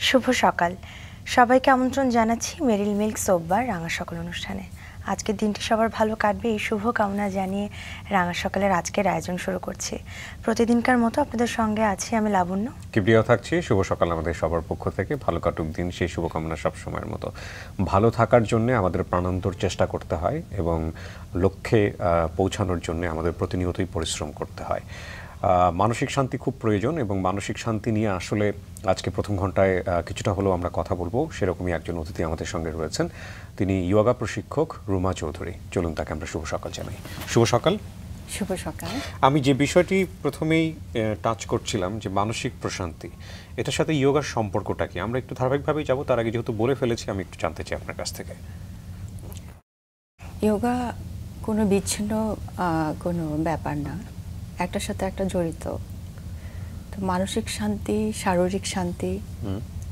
শুভ সকাল সবাইকে আমন্ত্রণ জানাচ্ছি মেরিল মিল্ক সোপবার রাঙা সকাল অনুষ্ঠানে। আজকের দিনটি সবার ভালো কাটবে এই শুভ কামনা জানিয়ে রাঙা সকালের আজকের আয়োজন শুরু করছি। প্রতিদিনকার মতো আপনাদের সঙ্গে আছি আমি লাবণ্য, কিবরিয়া থাকছি। শুভ সকাল আমাদের সবার পক্ষ থেকে, ভালো কাটুক দিন সেই শুভকামনা সব সময়ের মতো। ভালো থাকার জন্য আমাদের প্রাণান্তর চেষ্টা করতে হয় এবং লক্ষ্যে পৌঁছানোর জন্য আমাদের প্রতিনিয়তই পরিশ্রম করতে হয়। মানসিক শান্তি খুব প্রয়োজন এবং মানসিক শান্তি নিয়ে আসলে আজকে প্রথম ঘন্টায় কিছুটা হলেও আমরা কথা বলবো। সেরকমই একজন অতিথি আমাদের সঙ্গে রয়েছেন, তিনি যোগা প্রশিক্ষক রুমা চৌধুরী। চলুন তাকে আমরা শুভ সকাল জানাই। শুভ সকাল। শুভ সকাল। আমি যে বিষয়টি প্রথমেই টাচ করছিলাম যে মানসিক প্রশান্তি, এটার সাথে যোগার সম্পর্কটা কি, আমরা একটু ধারাবাহিকভাবেই যাব। তার আগে যেহেতু বলে ফেলেছি আমি একটু জানতে চাই আপনার কাছ থেকে। যোগা কোনো বিচ্ছিন্ন কোনো ব্যাপার না, একটার সাথে একটা জড়িত। তো মানসিক শান্তি, শারীরিক শান্তি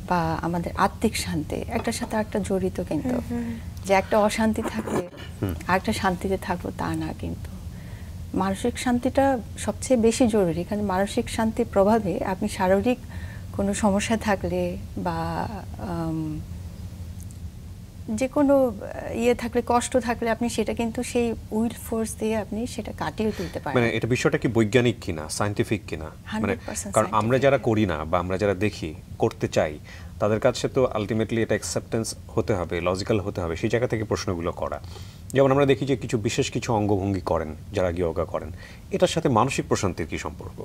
বা আমাদের আত্মিক শান্তি একটার সাথে একটা জড়িত, কিন্তু যে একটা অশান্তি থাকলে আরেকটা শান্তিতে থাকবো তা না। কিন্তু মানসিক শান্তিটা সবচেয়ে বেশি জরুরি, কারণ মানসিক শান্তির প্রভাবে আপনি শারীরিক কোনো সমস্যা থাকলে বা যে কোনো ইয়ে থাকলে, কষ্ট থাকলে আপনি সেটা কিন্তু সেই উইল ফোর্স দিয়ে আপনি সেটা কাটিয়ে তুলতে পারেন। মানে এটা বিষয়টা কি বৈজ্ঞানিক কিনা, সায়েন্টিফিক কিনা? মানে কারণ আমরা যারা করি না বা আমরা যারা দেখি করতে চাই, তাদের কাছে তো আলটিমেটলি এটা অ্যাকসেপ্টেন্স হতে হবে, লজিক্যাল হতে হবে। সেই জায়গা থেকে প্রশ্নগুলো করা। যেমন আমরা দেখি যে বিশেষ কিছু অঙ্গভঙ্গি করেন যারা যোগা করেন, এটার সাথে মানসিক প্রশান্তির কি সম্পর্ক?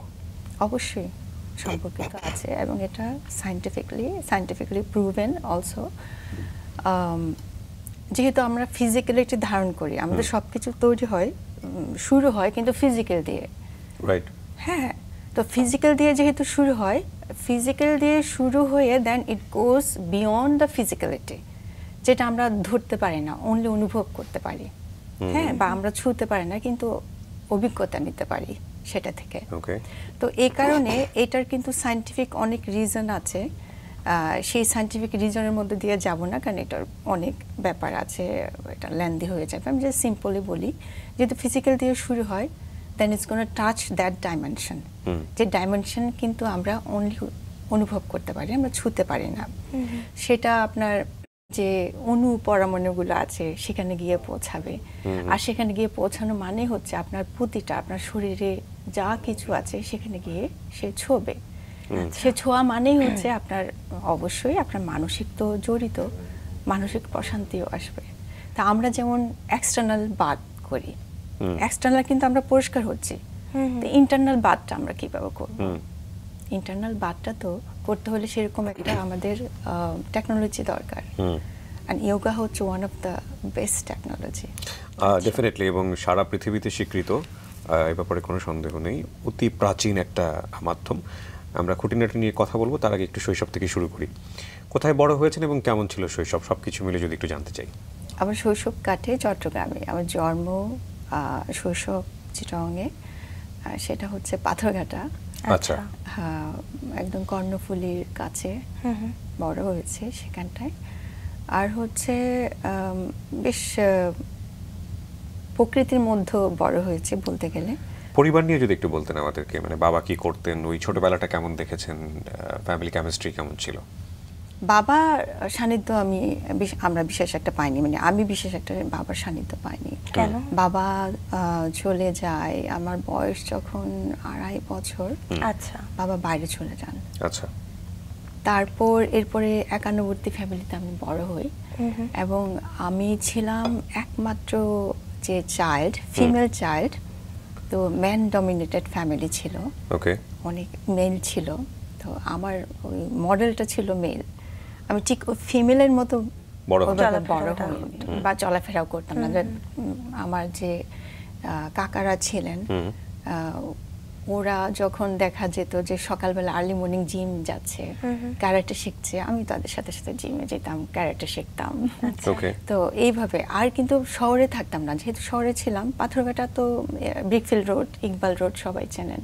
অবশ্যই সম্পর্কিত আছে এবং এটা সায়েন্টিফিক্যালি প্রুভেন অলসো। যেহেতু আমরা ফিজিক্যালিটি ধারণ করি, আমাদের সব কিছু তৈরি হয়, শুরু হয় কিন্তু ফিজিক্যাল দিয়ে, রাইট? হ্যাঁ, তো ফিজিক্যাল দিয়ে যেহেতু শুরু হয়, ফিজিক্যাল দিয়ে শুরু হয়ে দেন ইট গোজ বিয়ন্ড দ্য ফিজিক্যালিটি, যেটা আমরা ধরতে পারি না, অনলি অনুভব করতে পারি। হ্যাঁ, বা আমরা ছুঁতে পারি না, কিন্তু অভিজ্ঞতা নিতে পারি সেটা থেকে। তো এই কারণে এটার কিন্তু সায়েন্টিফিক অনেক রিজন আছে। সেই সায়েন্টিফিক রিজনের মধ্যে দিয়ে যাব না, কারণ এটার অনেক ব্যাপার আছে, এটা লেন্দি হয়ে যাবে। আমি জাস্ট সিম্পলি বলি, যেহেতু ফিজিক্যাল দিয়ে শুরু হয়, then it's gonna touch that dimension. যে ডাইমেনশন কিন্তু আমরা অনলি অনুভব করতে পারি, আমরা ছুঁতে পারি না। সেটা আপনার যে অণু পরমাণুগুলো আছে সেখানে গিয়ে পৌঁছাবে। আর সেখানে গিয়ে পৌঁছানো মানে হচ্ছে আপনার প্রতিটা, আপনার শরীরে যা কিছু আছে সেখানে গিয়ে সে ছোঁবে। সে ছোঁয়া মানেই হচ্ছে আপনার, অবশ্যই আপনার মানসিক তো জড়িত, মানসিক প্রশান্তিও আসবে। তা আমরা যেমন এক্সটার্নাল বাথ করি, এক্সটার্নাল কিন্তু আমরা পরিষ্কার হচ্ছি, তো ইন্টারনাল বাথটা আমরা কিভাবে করব? ইন্টারনাল বাথটা তো করতে হলে সেরকম একটা আমাদের টেকনোলজি দরকার। And yoga হচ্ছে one of the best technology definitely, এবং সারা পৃথিবীতে স্বীকৃত, এ ব্যাপারে কোনো সন্দেহ নেই। অতি প্রাচীন একটা মাধ্যম। আমরা খুঁটিনাটি নিয়ে কথা বলবো, তার আগে একটু শৈশব থেকে শুরু করি। কোথায় বড় হয়েছেন এবং কেমন ছিল শৈশব, সব কিছু মিলে যদি একটু জানতে চাই। আমার শৈশব কাটে চট্টগ্রামে, আমার জন্ম শৈশব চিটাগংয়ে, সেটা হচ্ছে পাথরঘাটা। আচ্ছা, হ্যাঁ, একদম কর্ণফুলীর কাছে বড় হয়েছে সেখানটায়। আর হচ্ছে বেশ প্রকৃতির মধ্যে বড় হয়েছে বলতে গেলে। পরিবার নিয়ে যদি একটু বলতেন আমাদেরকে, মানে বাবা কি করতেন, ওই ছোটবেলাটা কেমন দেখেছেন, ফ্যামিলি কেমিস্ট্রি কেমন ছিল? বাবার সান্নিধ্য আমরা বিশেষ একটা পাইনি, মানে আমি বিশেষ একটা বাবার সান্নিধ্য পাইনি। কেন? বাবা চলে যায় আমার বয়স যখন 2.5 বছর। আচ্ছা, বাবা বাইরে চলে যান। আচ্ছা, তারপর এরপরে একান্নবর্তী ফ্যামিলিতে আমি বড় হই এবং আমি ছিলাম একমাত্র যে চাইল্ড, ফিমেল চাইল্ড। তো ম্যান ডমিনেটেড ফ্যামিলি ছিল, অনেক মেল ছিল। তো আমার ওই মডেলটা ছিল মেল। আমি ঠিক ওই ফিমেলের মতো বড় হইনি বা চলাফেরাও করতাম না। আমার যে কাকারা ছিলেন, ওরা যখন দেখা যেত যে সকালবেলা আর্লি মর্নিং জিম যাচ্ছে, ক্যারাটে শিখছে, আমি তাদের সাথে সাথে জিমে যেতাম, ক্যারাটে শিখতাম। তো এইভাবে। আর কিন্তু শহরে থাকতাম না, যেহেতু শহরে ছিলাম। পাথরঘাটা তো ব্রিকফিল্ড রোড, ইকবাল রোড সবাই চেনেন,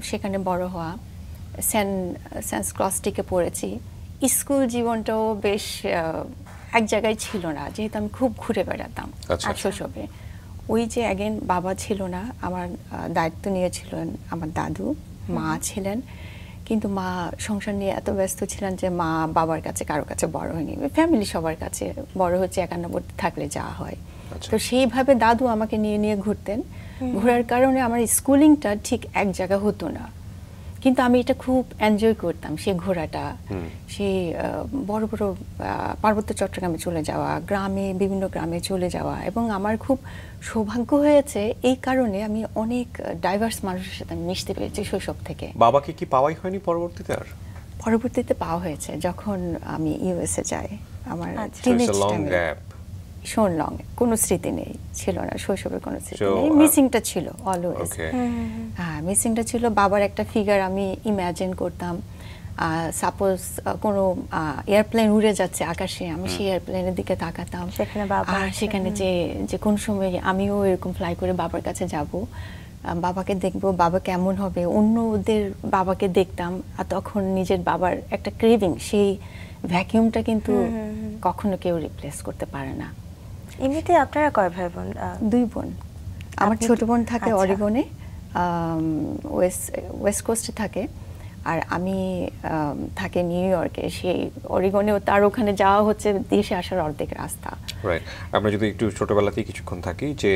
সেখানে বড় হওয়া। সেন্ট ক্রসটিকে পড়েছি। স্কুল জীবনটাও বেশ এক জায়গায় ছিল না, যেহেতু আমি খুব ঘুরে বেড়াতাম আর শৈশবে। ওই যে অ্যাগেন বাবা ছিল না, আমার দায়িত্ব নিয়েছিলেন আমার দাদু, মা ছিলেন, কিন্তু মা সংসার নিয়ে এত ব্যস্ত ছিলেন যে মা বাবার কাছে কারো কাছে বড় হয়নি, ফ্যামিলি সবার কাছে বড় হচ্ছে একান্নবর্তী থাকলে যা হয়। তো সেইভাবে দাদু আমাকে নিয়ে নিয়ে ঘুরতেন। ঘোরার কারণে আমার স্কুলিংটা ঠিক এক জায়গা হতো না, কিন্তু আমি এটা খুব এনজয় করতাম, সেই ঘোরাটা, সেই বড় বড় পার্বত্য চট্টগ্রামে চলে যাওয়া, গ্রামে বিভিন্ন গ্রামে চলে যাওয়া। এবং আমার খুব সৌভাগ্য হয়েছে এই কারণে আমি অনেক ডাইভার্স মানুষের সাথে আমি মিশতে পেরেছি শৈশব থেকে। বাবাকে কি পাওয়াই হয়নি পরবর্তীতে? আর পরবর্তীতে পাওয়া হয়েছে যখন আমি ইউএসএ যাই। আমার ভীষণ লং, কোনো স্মৃতি নেই, ছিল না শৈশবের কোনো স্মৃতি নেই। মিসিংটা ছিল অলওয়েজ। হ্যাঁ, মিসিংটা ছিল। বাবার একটা ফিগার আমি ইমাজিন করতাম। সাপোজ কোনো এয়ারপ্লেন উড়ে যাচ্ছে আকাশে, আমি সেই এয়ারপ্লেনের দিকে তাকাতাম, সেখানে যে কোন সময় আমিও এরকম ফ্লাই করে বাবার কাছে যাব, বাবাকে দেখবো, বাবা কেমন হবে। অন্যদের বাবাকে দেখতাম, আর তখন নিজের বাবার একটা ক্রেভিং, সেই ভ্যাকিউমটা কিন্তু কখনো কেউ রিপ্লেস করতে পারে না। এমনিতে আপনারা কয় ভাই বোন? 2 বোন। আমার ছোট বোন থাকে অরিগনে, ওয়েস্ট কোস্টে থাকে, আর আমি থাকে নিউ ইয়র্কে। সেই অরিগনেও তার ওখানে যাওয়া হচ্ছে দেশে আসার অর্ধেক রাস্তা। রাইট। আমরা যদি একটু ছোটবেলাতেই কিছুক্ষণ থাকি, যে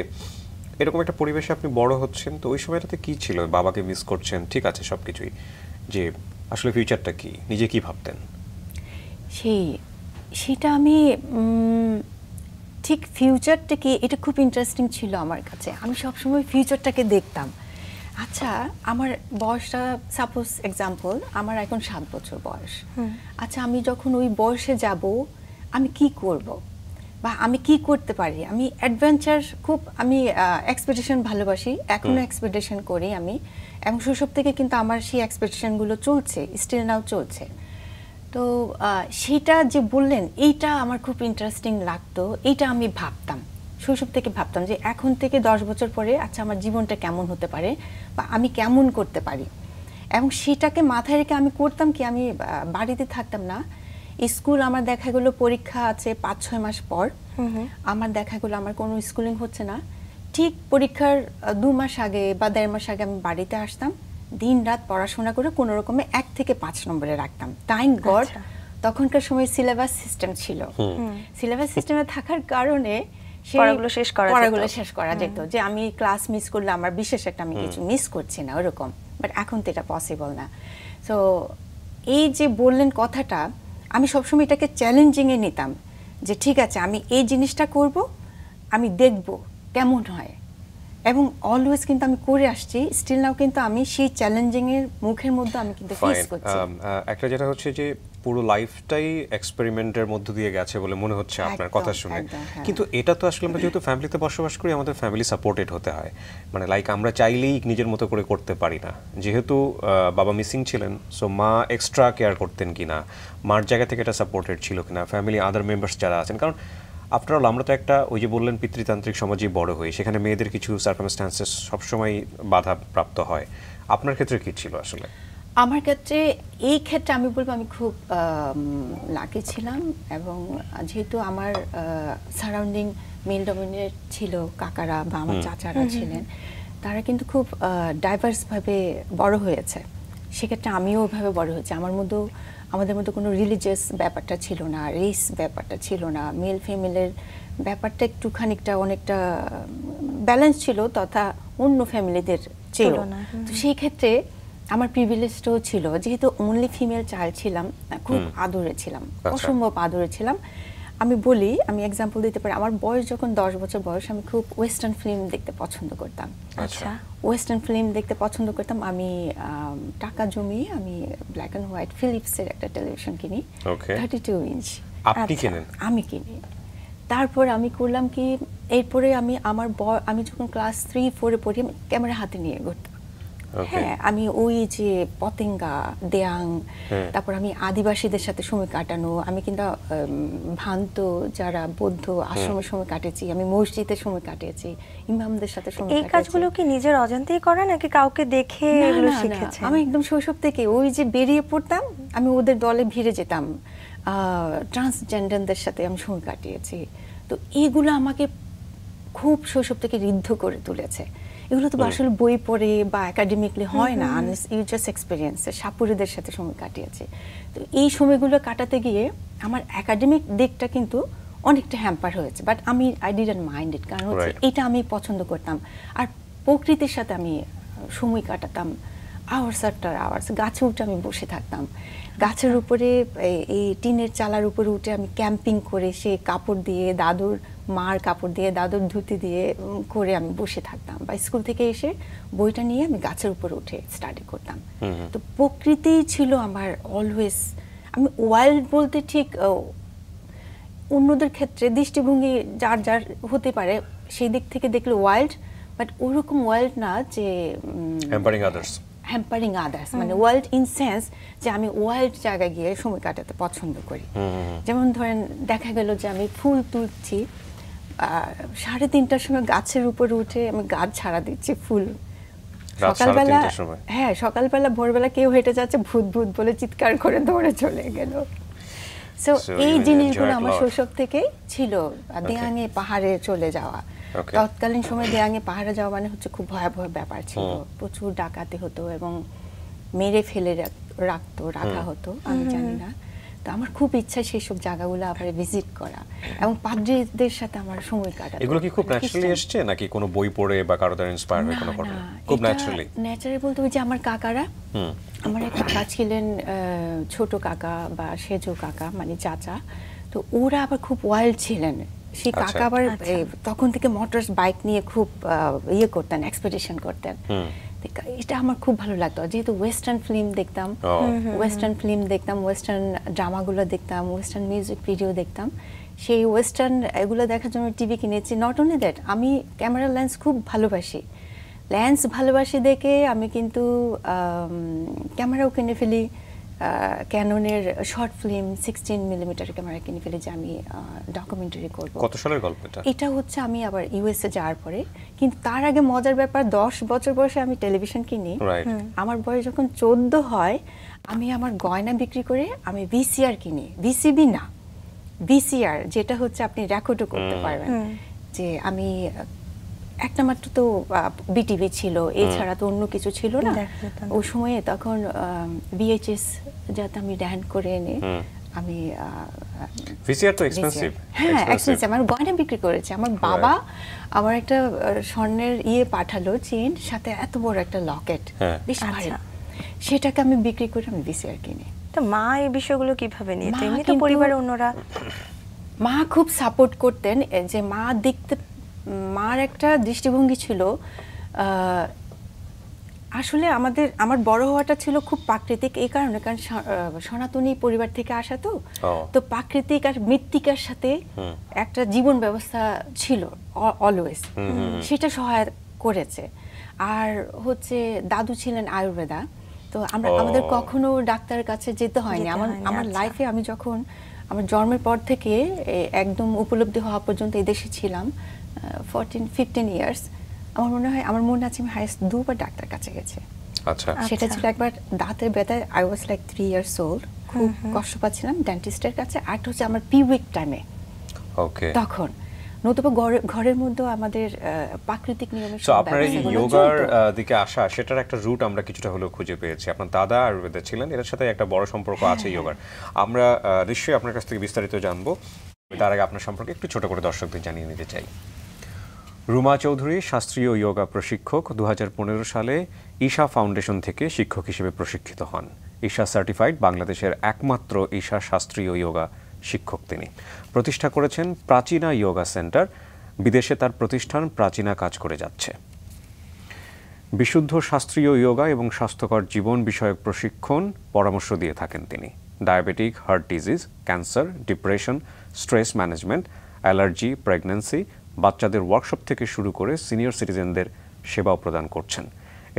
এরকম একটা পরিবেশে আপনি বড় হচ্ছেন, তো ওই সময়টাতে কি ছিল? বাবাকে মিস করছেন, ঠিক আছে সবকিছুই, যে আসলে ফিউচারটা কি, নিজে কি ভাবতেন? সেটা আমি ঠিক ফিউচারটা কি, এটা খুব ইন্টারেস্টিং ছিল আমার কাছে। আমি সবসময় ফিউচারটাকে দেখতাম। আচ্ছা, আমার বয়সটা, সাপোজ এক্সাম্পল, আমার এখন 7 বছর বয়স। আচ্ছা, আমি যখন ওই বয়সে যাব, আমি কি করব বা আমি কি করতে পারি? আমি অ্যাডভেঞ্চার খুব, আমি এক্সপেডিশন ভালোবাসি, এখনো এক্সপেডিশন করি আমি, এবং শৈশব থেকে কিন্তু আমার সেই এক্সপেডিশনগুলো চলছে, স্টিল নাও চলছে। তো সেটা যে বললেন, এইটা আমার খুব ইন্টারেস্টিং লাগতো। এইটা আমি ভাবতাম, শৈশব থেকে ভাবতাম যে এখন থেকে 10 বছর পরে আচ্ছা আমার জীবনটা কেমন হতে পারে বা আমি কেমন করতে পারি। এবং সেটাকে মাথায় রেখে আমি করতাম কি, আমি বাড়িতে থাকতাম না। স্কুল আমার দেখা গেলো পরীক্ষা আছে 5-6 মাস পর, আমার দেখা গেলো আমার কোনো স্কুলিং হচ্ছে না, ঠিক পরীক্ষার 2 মাস আগে বা 1.5 মাস আগে আমি বাড়িতে আসতাম, দিন রাত পড়াশোনা করে কোনো রকমে 1 থেকে 5 নম্বরে রাখতাম। থ্যাঙ্ক গড তখনকার সময় সিলেবাস সিস্টেম ছিল। সিলেবাস সিস্টেমে থাকার কারণে পড়াগুলো শেষ করা যেত, যে আমি ক্লাস মিস করলে আমার বিশেষ একটা আমি কিছু মিস করছি না ওরকম। বাট এখন তো এটা পসিবল না। সো এই যে বললেন কথাটা, আমি সবসময় এটাকে চ্যালেঞ্জিংয়ে নিতাম, যে ঠিক আছে আমি এই জিনিসটা করব, আমি দেখব কেমন হয়। এবং অলওয়েজ কিন্তু আমি করে আসছি, স্টিল নাও কিন্তু আমি সেই চ্যালেঞ্জিং এর মুখের মধ্যে আমি কিন্তু ফেস করছি। একটা যেটা হচ্ছে যে পুরো লাইফটাই এক্সপেরিমেন্টের মধ্য দিয়ে গেছে বলে মনে হচ্ছে আপনার কথা শুনে। কিন্তু এটা তো আসলে আমরা যেহেতু ফ্যামিলিতে বসবাস করি, আমাদের ফ্যামিলি সাপোর্টেড হতে হয়। মানে লাইক আমরা চাইলেই নিজের মতো করে করতে পারি না। যেহেতু বাবা মিসিং ছিলেন, সো মা এক্সট্রা কেয়ার করতেন কিনা, মার জায়গা থেকে এটা সাপোর্টেড ছিল কিনা, ফ্যামিলি আদার মেম্বার্স যারা আছেন। কারণ আফটার অল আমরা তো একটা, ওই যে বললেন, পিতৃতান্ত্রিক সমাজে বড় হই, সেখানে মেয়েদের কিছু সার্কামস্ট্যান্সেস সবসময় বাধা প্রাপ্ত হয়। আপনার ক্ষেত্রে কি ছিল আসলে? আমার ক্ষেত্রে, এই ক্ষেত্রে আমি বলবো আমি খুব লাকি ছিলাম। এবং যেহেতু আমার সারাউন্ডিং মেল ডমিনেট ছিল, কাকারা বা আমার চাচারা ছিলেন, তারা কিন্তু খুব ডাইভার্সভাবে বড় হয়েছে। সেক্ষেত্রে আমিও ওইভাবে বড় হয়েছি। আমাদের মধ্যে কোনো রিলিজিয়াস ব্যাপারটা ছিল না, রেস ব্যাপারটা ছিল না, মেল ফিমেলের ব্যাপারটা একটু খানিকটা অনেকটা ব্যালেন্স ছিল তথা অন্য ফ্যামিলিদের ছিল। তো সেই ক্ষেত্রে আমার প্রিভিলেজটাও ছিল, যেহেতু অনলি ফিমেল চাইল্ড ছিলাম, খুব আদরে ছিলাম, অসম্ভব আদরে ছিলাম। আমি বলি, আমি এক্সাম্পল দিতে পারি, আমার বয়স যখন 10 বছর বয়স, আমি খুব ওয়েস্টার্ন ফিল্ম দেখতে পছন্দ করতাম। আচ্ছা, ওয়েস্টার্ন ফিল্ম দেখতে পছন্দ করতাম। আমি টাকা জমিয়ে আমি ব্ল্যাক অ্যান্ড হোয়াইট ফিলিপসের একটা টেলিভিশন কিনি, 32 ইঞ্চ। আপনি কিনেন? আমি কিনি। তারপর আমি করলাম কি, এরপরে আমি যখন ক্লাস 3-4-এ পড়ি, আমি ক্যামেরা হাতে নিয়ে ঘুরতাম। হ্যাঁ, আমি ওই যে পতেঙ্গা, দেয়াং, তারপর আমি আদিবাসীদের সাথে সময় কাটানো, আমি কিন্তু ভ্রান্ত যারা বৌদ্ধ আশ্রমের সময় কাটেছি, আমি মসজিদের সময় কাটিয়েছি, ইমামদের সাথে সময় কাটিয়েছি। এই কাজগুলো কি নিজের অজান্তেই করা নাকি কাউকে দেখে এগুলো শিখেছেন? আমি একদম শৈশব থেকে ওই যে বেরিয়ে পড়তাম, আমি ওদের দলে ভিড়ে যেতাম, ট্রান্সজেন্ডারদের সাথে আমি সময় কাটিয়েছি। তো এগুলো আমাকে খুব শৈশব থেকে ঋদ্ধ করে তুলেছে। এগুলো তো আসলে বই পড়ে বা একাডেমিকলি হয় না, আনলেস ইউ জাস্ট এক্সপেরিয়েন্স। সাপুরেদের সাথে সময় কাটিয়েছি, তো এই সময়গুলো কাটাতে গিয়ে আমার একাডেমিক দিকটা কিন্তু অনেকটা হ্যাম্পার হয়েছে, but I didn't mind it, কারণ হচ্ছে এটা আমি পছন্দ করতাম। আর প্রকৃতির সাথে আমি সময় কাটাতাম, আওয়ার্স আফটার আওয়ার্স। গাছে উঠে আমি বসে থাকতাম, গাছের উপরে এই টিনের চালার উপরে উঠে আমি ক্যাম্পিং করে সে কাপড় দিয়ে, দাদুর মার কাপড় দিয়ে, দাদুর ধুতি দিয়ে করে আমি বসে থাকতাম, বা স্কুল থেকে এসে বইটা নিয়ে আমি গাছের উপরে উঠে স্টাডি করতাম। তো প্রকৃতি ছিল আমার অলওয়েজ। আমি ওয়াইল্ড বলতে ঠিক অন্যদের ক্ষেত্রে দৃষ্টিভঙ্গি যার যার হতে পারে, সেই দিক থেকে দেখলে ওয়াইল্ড, বাট ওরকম ওয়াইল্ড না যে হ্যাম্পারিং আদার্স, মানে ওয়াইল্ড ইন সেন্স যে আমি ওয়াইল্ড জায়গায় গিয়ে সময় কাটাতে পছন্দ করি। যেমন ধরেন দেখা গেল যে আমি ফুল তুলছি, 3:30টার সময় গাছের উপরে উঠে আমি গাছ ছাড়া দিচ্ছি ফুল। সকালবেলা, হ্যাঁ সকালবেলা ভোরবেলা কেউ হেঁটে যাচ্ছে, ভূত ভূত বলে চিৎকার করে দৌড়ে চলে গেল। সো এই জিনিসগুলো আমার শৈশব থেকেই ছিল। দেয়াঙে পাহাড়ে চলে যাওয়া, তৎকালীন সময় দেয়াঙে পাহাড়ে যাওয়া মানে হচ্ছে খুব ভয়াবহ ব্যাপার ছিল। প্রচুর ডাকাতি হতো এবং মেরে ফেলে রাখা হতো, আমি জানি না। তো আমার খুব ইচ্ছা সেই সব জায়গাগুলো আবার ভিজিট করা এবং পাদ্রীদের সাথে আমার সময় কাটানো। এগুলো কি খুব ন্যাচারালি এসেছে নাকি কোনো বই পড়ে বা কারো দ্বারা ইন্সপায়ার হয়ে কোনো ঘটনা? খুব ন্যাচারালি। ন্যাচারালি বলতে ওই যে আমার কাকারা, আমার এক কাকা ছিলেন, ছোট কাকা বা সেজো কাকা মানে চাচা, তো ওরা আবার খুব ওয়াইল্ড ছিলেন। সেই কাকা আবার তখন থেকে মোটরস বাইক নিয়ে খুব ইয়ে করতেন, এক্সপেডিশন করতেন। এটা আমার খুব ভালো লাগতো, যেহেতু ওয়েস্টার্ন ফিল্ম দেখতাম, ওয়েস্টার্ন ড্রামাগুলো দেখতাম, ওয়েস্টার্ন মিউজিক ভিডিও দেখতাম। সেই ওয়েস্টার্ন এগুলো দেখার জন্য টিভি কিনেছি। নট অনলি দ্যাট, আমি ক্যামেরা লেন্স খুব ভালোবাসি দেখে আমি কিন্তু ক্যামেরাও কিনে ফেলি। ক্যাননের শর্ট ফিল্ম 16mm ক্যামেরা কিনে ফেলে যে আমি ডকুমেন্টারি করব। কত সালের গল্প এটা? এটা হচ্ছে আমি আবার ইউএসএ যাওয়ার পরে, কিন্তু তার আগে মজার ব্যাপার, 10 বছর বয়সে আমি টেলিভিশন কিনি। আমার বয়স যখন 14 হয়, আমি আমার গয়না বিক্রি করে আমি ভিসিআর কিনি। ভিসিবি না, ভিসিআর, যেটা হচ্ছে আপনি রেকর্ডও করতে পারবেন। যে আমি একটা মাত্র তো বিটিভি ছিল, এছাড়া তো অন্য কিছু ছিল না ওই সময়ে। তখন ভিএইচএস যাতে আমি রেন্ট করে এনে আমি ভিসিআর তো এক্সপেন্সিভ। হ্যাঁ এক্সপেন্সিভ। আমার গয়না বিক্রি করেছে আমার বাবা, আমার একটা স্বর্ণের পাঠালো, চেন, সাথে এত বড় একটা লকেট, বেশ ভারী। সেটাকে আমি বিক্রি করে আমি ভিসিআর কিনি। তো মা এই বিষয়গুলো কিভাবে নিত? এমনি তো পরিবারের অন্যরা, মা খুব সাপোর্ট করতেন। যে মার একটা দৃষ্টিভঙ্গি ছিল, আসলে আমার বড় হওয়াটা ছিল খুব প্রাকৃতিক এই কারণে, কারণ সনাতনী পরিবার থেকে আসা, তো প্রাকৃতিক আর মৃত্তিকার সাথে একটা জীবন ব্যবস্থা ছিল অলওয়েজ, সেটা সহায়তা করেছে। আর হচ্ছে দাদু ছিলেন আয়ুর্বেদা, তো আমাদের কখনো ডাক্তারের কাছে যেতে হয়নি। আমার লাইফে আমি যখন আমার জন্মের পর থেকে একদম উপলব্ধি হওয়া পর্যন্ত এই দেশে ছিলাম 14-15 ইয়ার্স, আমার মনে আছে আমি হাইয়েস্ট 2বার ডাক্তার কাছে গেছি। আচ্ছা, সেটা ছিল একবার দাঁতের ব্যথায়, I was like 3 years old, খুব কষ্ট পাচ্ছিলাম ডেন্টিস্টের কাছে। আর হচ্ছে আমার পিরিয়ড টাইমে, তখন নতুবা ঘরের মধ্যে আমাদের প্রাকৃতিক নিয়মে। সো আপনার এই যোগার দিকে আসা, সেটার একটা রুট আমরা কিছুটা হলেও খুঁজে পেয়েছি। আপনার দাদা আয়ুর্বেদে ছিলেন, এর সাথে একটা বড় সম্পর্ক আছে যোগার। আমরা নিশ্চয়ই আপনার কাছ থেকে বিস্তারিত জানবো। তার আগে আপনার সম্পর্কে একটু ছোট করে দর্শকদের জানিয়ে নিতে চাই। রুমা চৌধুরী শাস্ত্রীয় যোগা প্রশিক্ষক। 2015 সালে ঈশা ফাউন্ডেশন থেকে শিক্ষক হিসেবে প্রশিক্ষিত হন। ঈশা সার্টিফাইড বাংলাদেশের একমাত্র ঈশা শাস্ত্রীয় যোগা শিক্ষক তিনি। প্রতিষ্ঠা করেছেন প্রাচীনা যোগা সেন্টার। বিদেশে তার প্রতিষ্ঠান প্রাচীনা কাজ করে যাচ্ছে। বিশুদ্ধ শাস্ত্রীয় যোগা এবং স্বাস্থ্যকর জীবন বিষয়ক প্রশিক্ষণ পরামর্শ দিয়ে থাকেন তিনি। Diabetic, heart disease, cancer, depression, stress management, allergy, pregnancy, বাচ্চাদের ওয়ার্কশপ থেকে শুরু করে সিনিয়র সিটিজেনদের সেবাও প্রদান করছেন।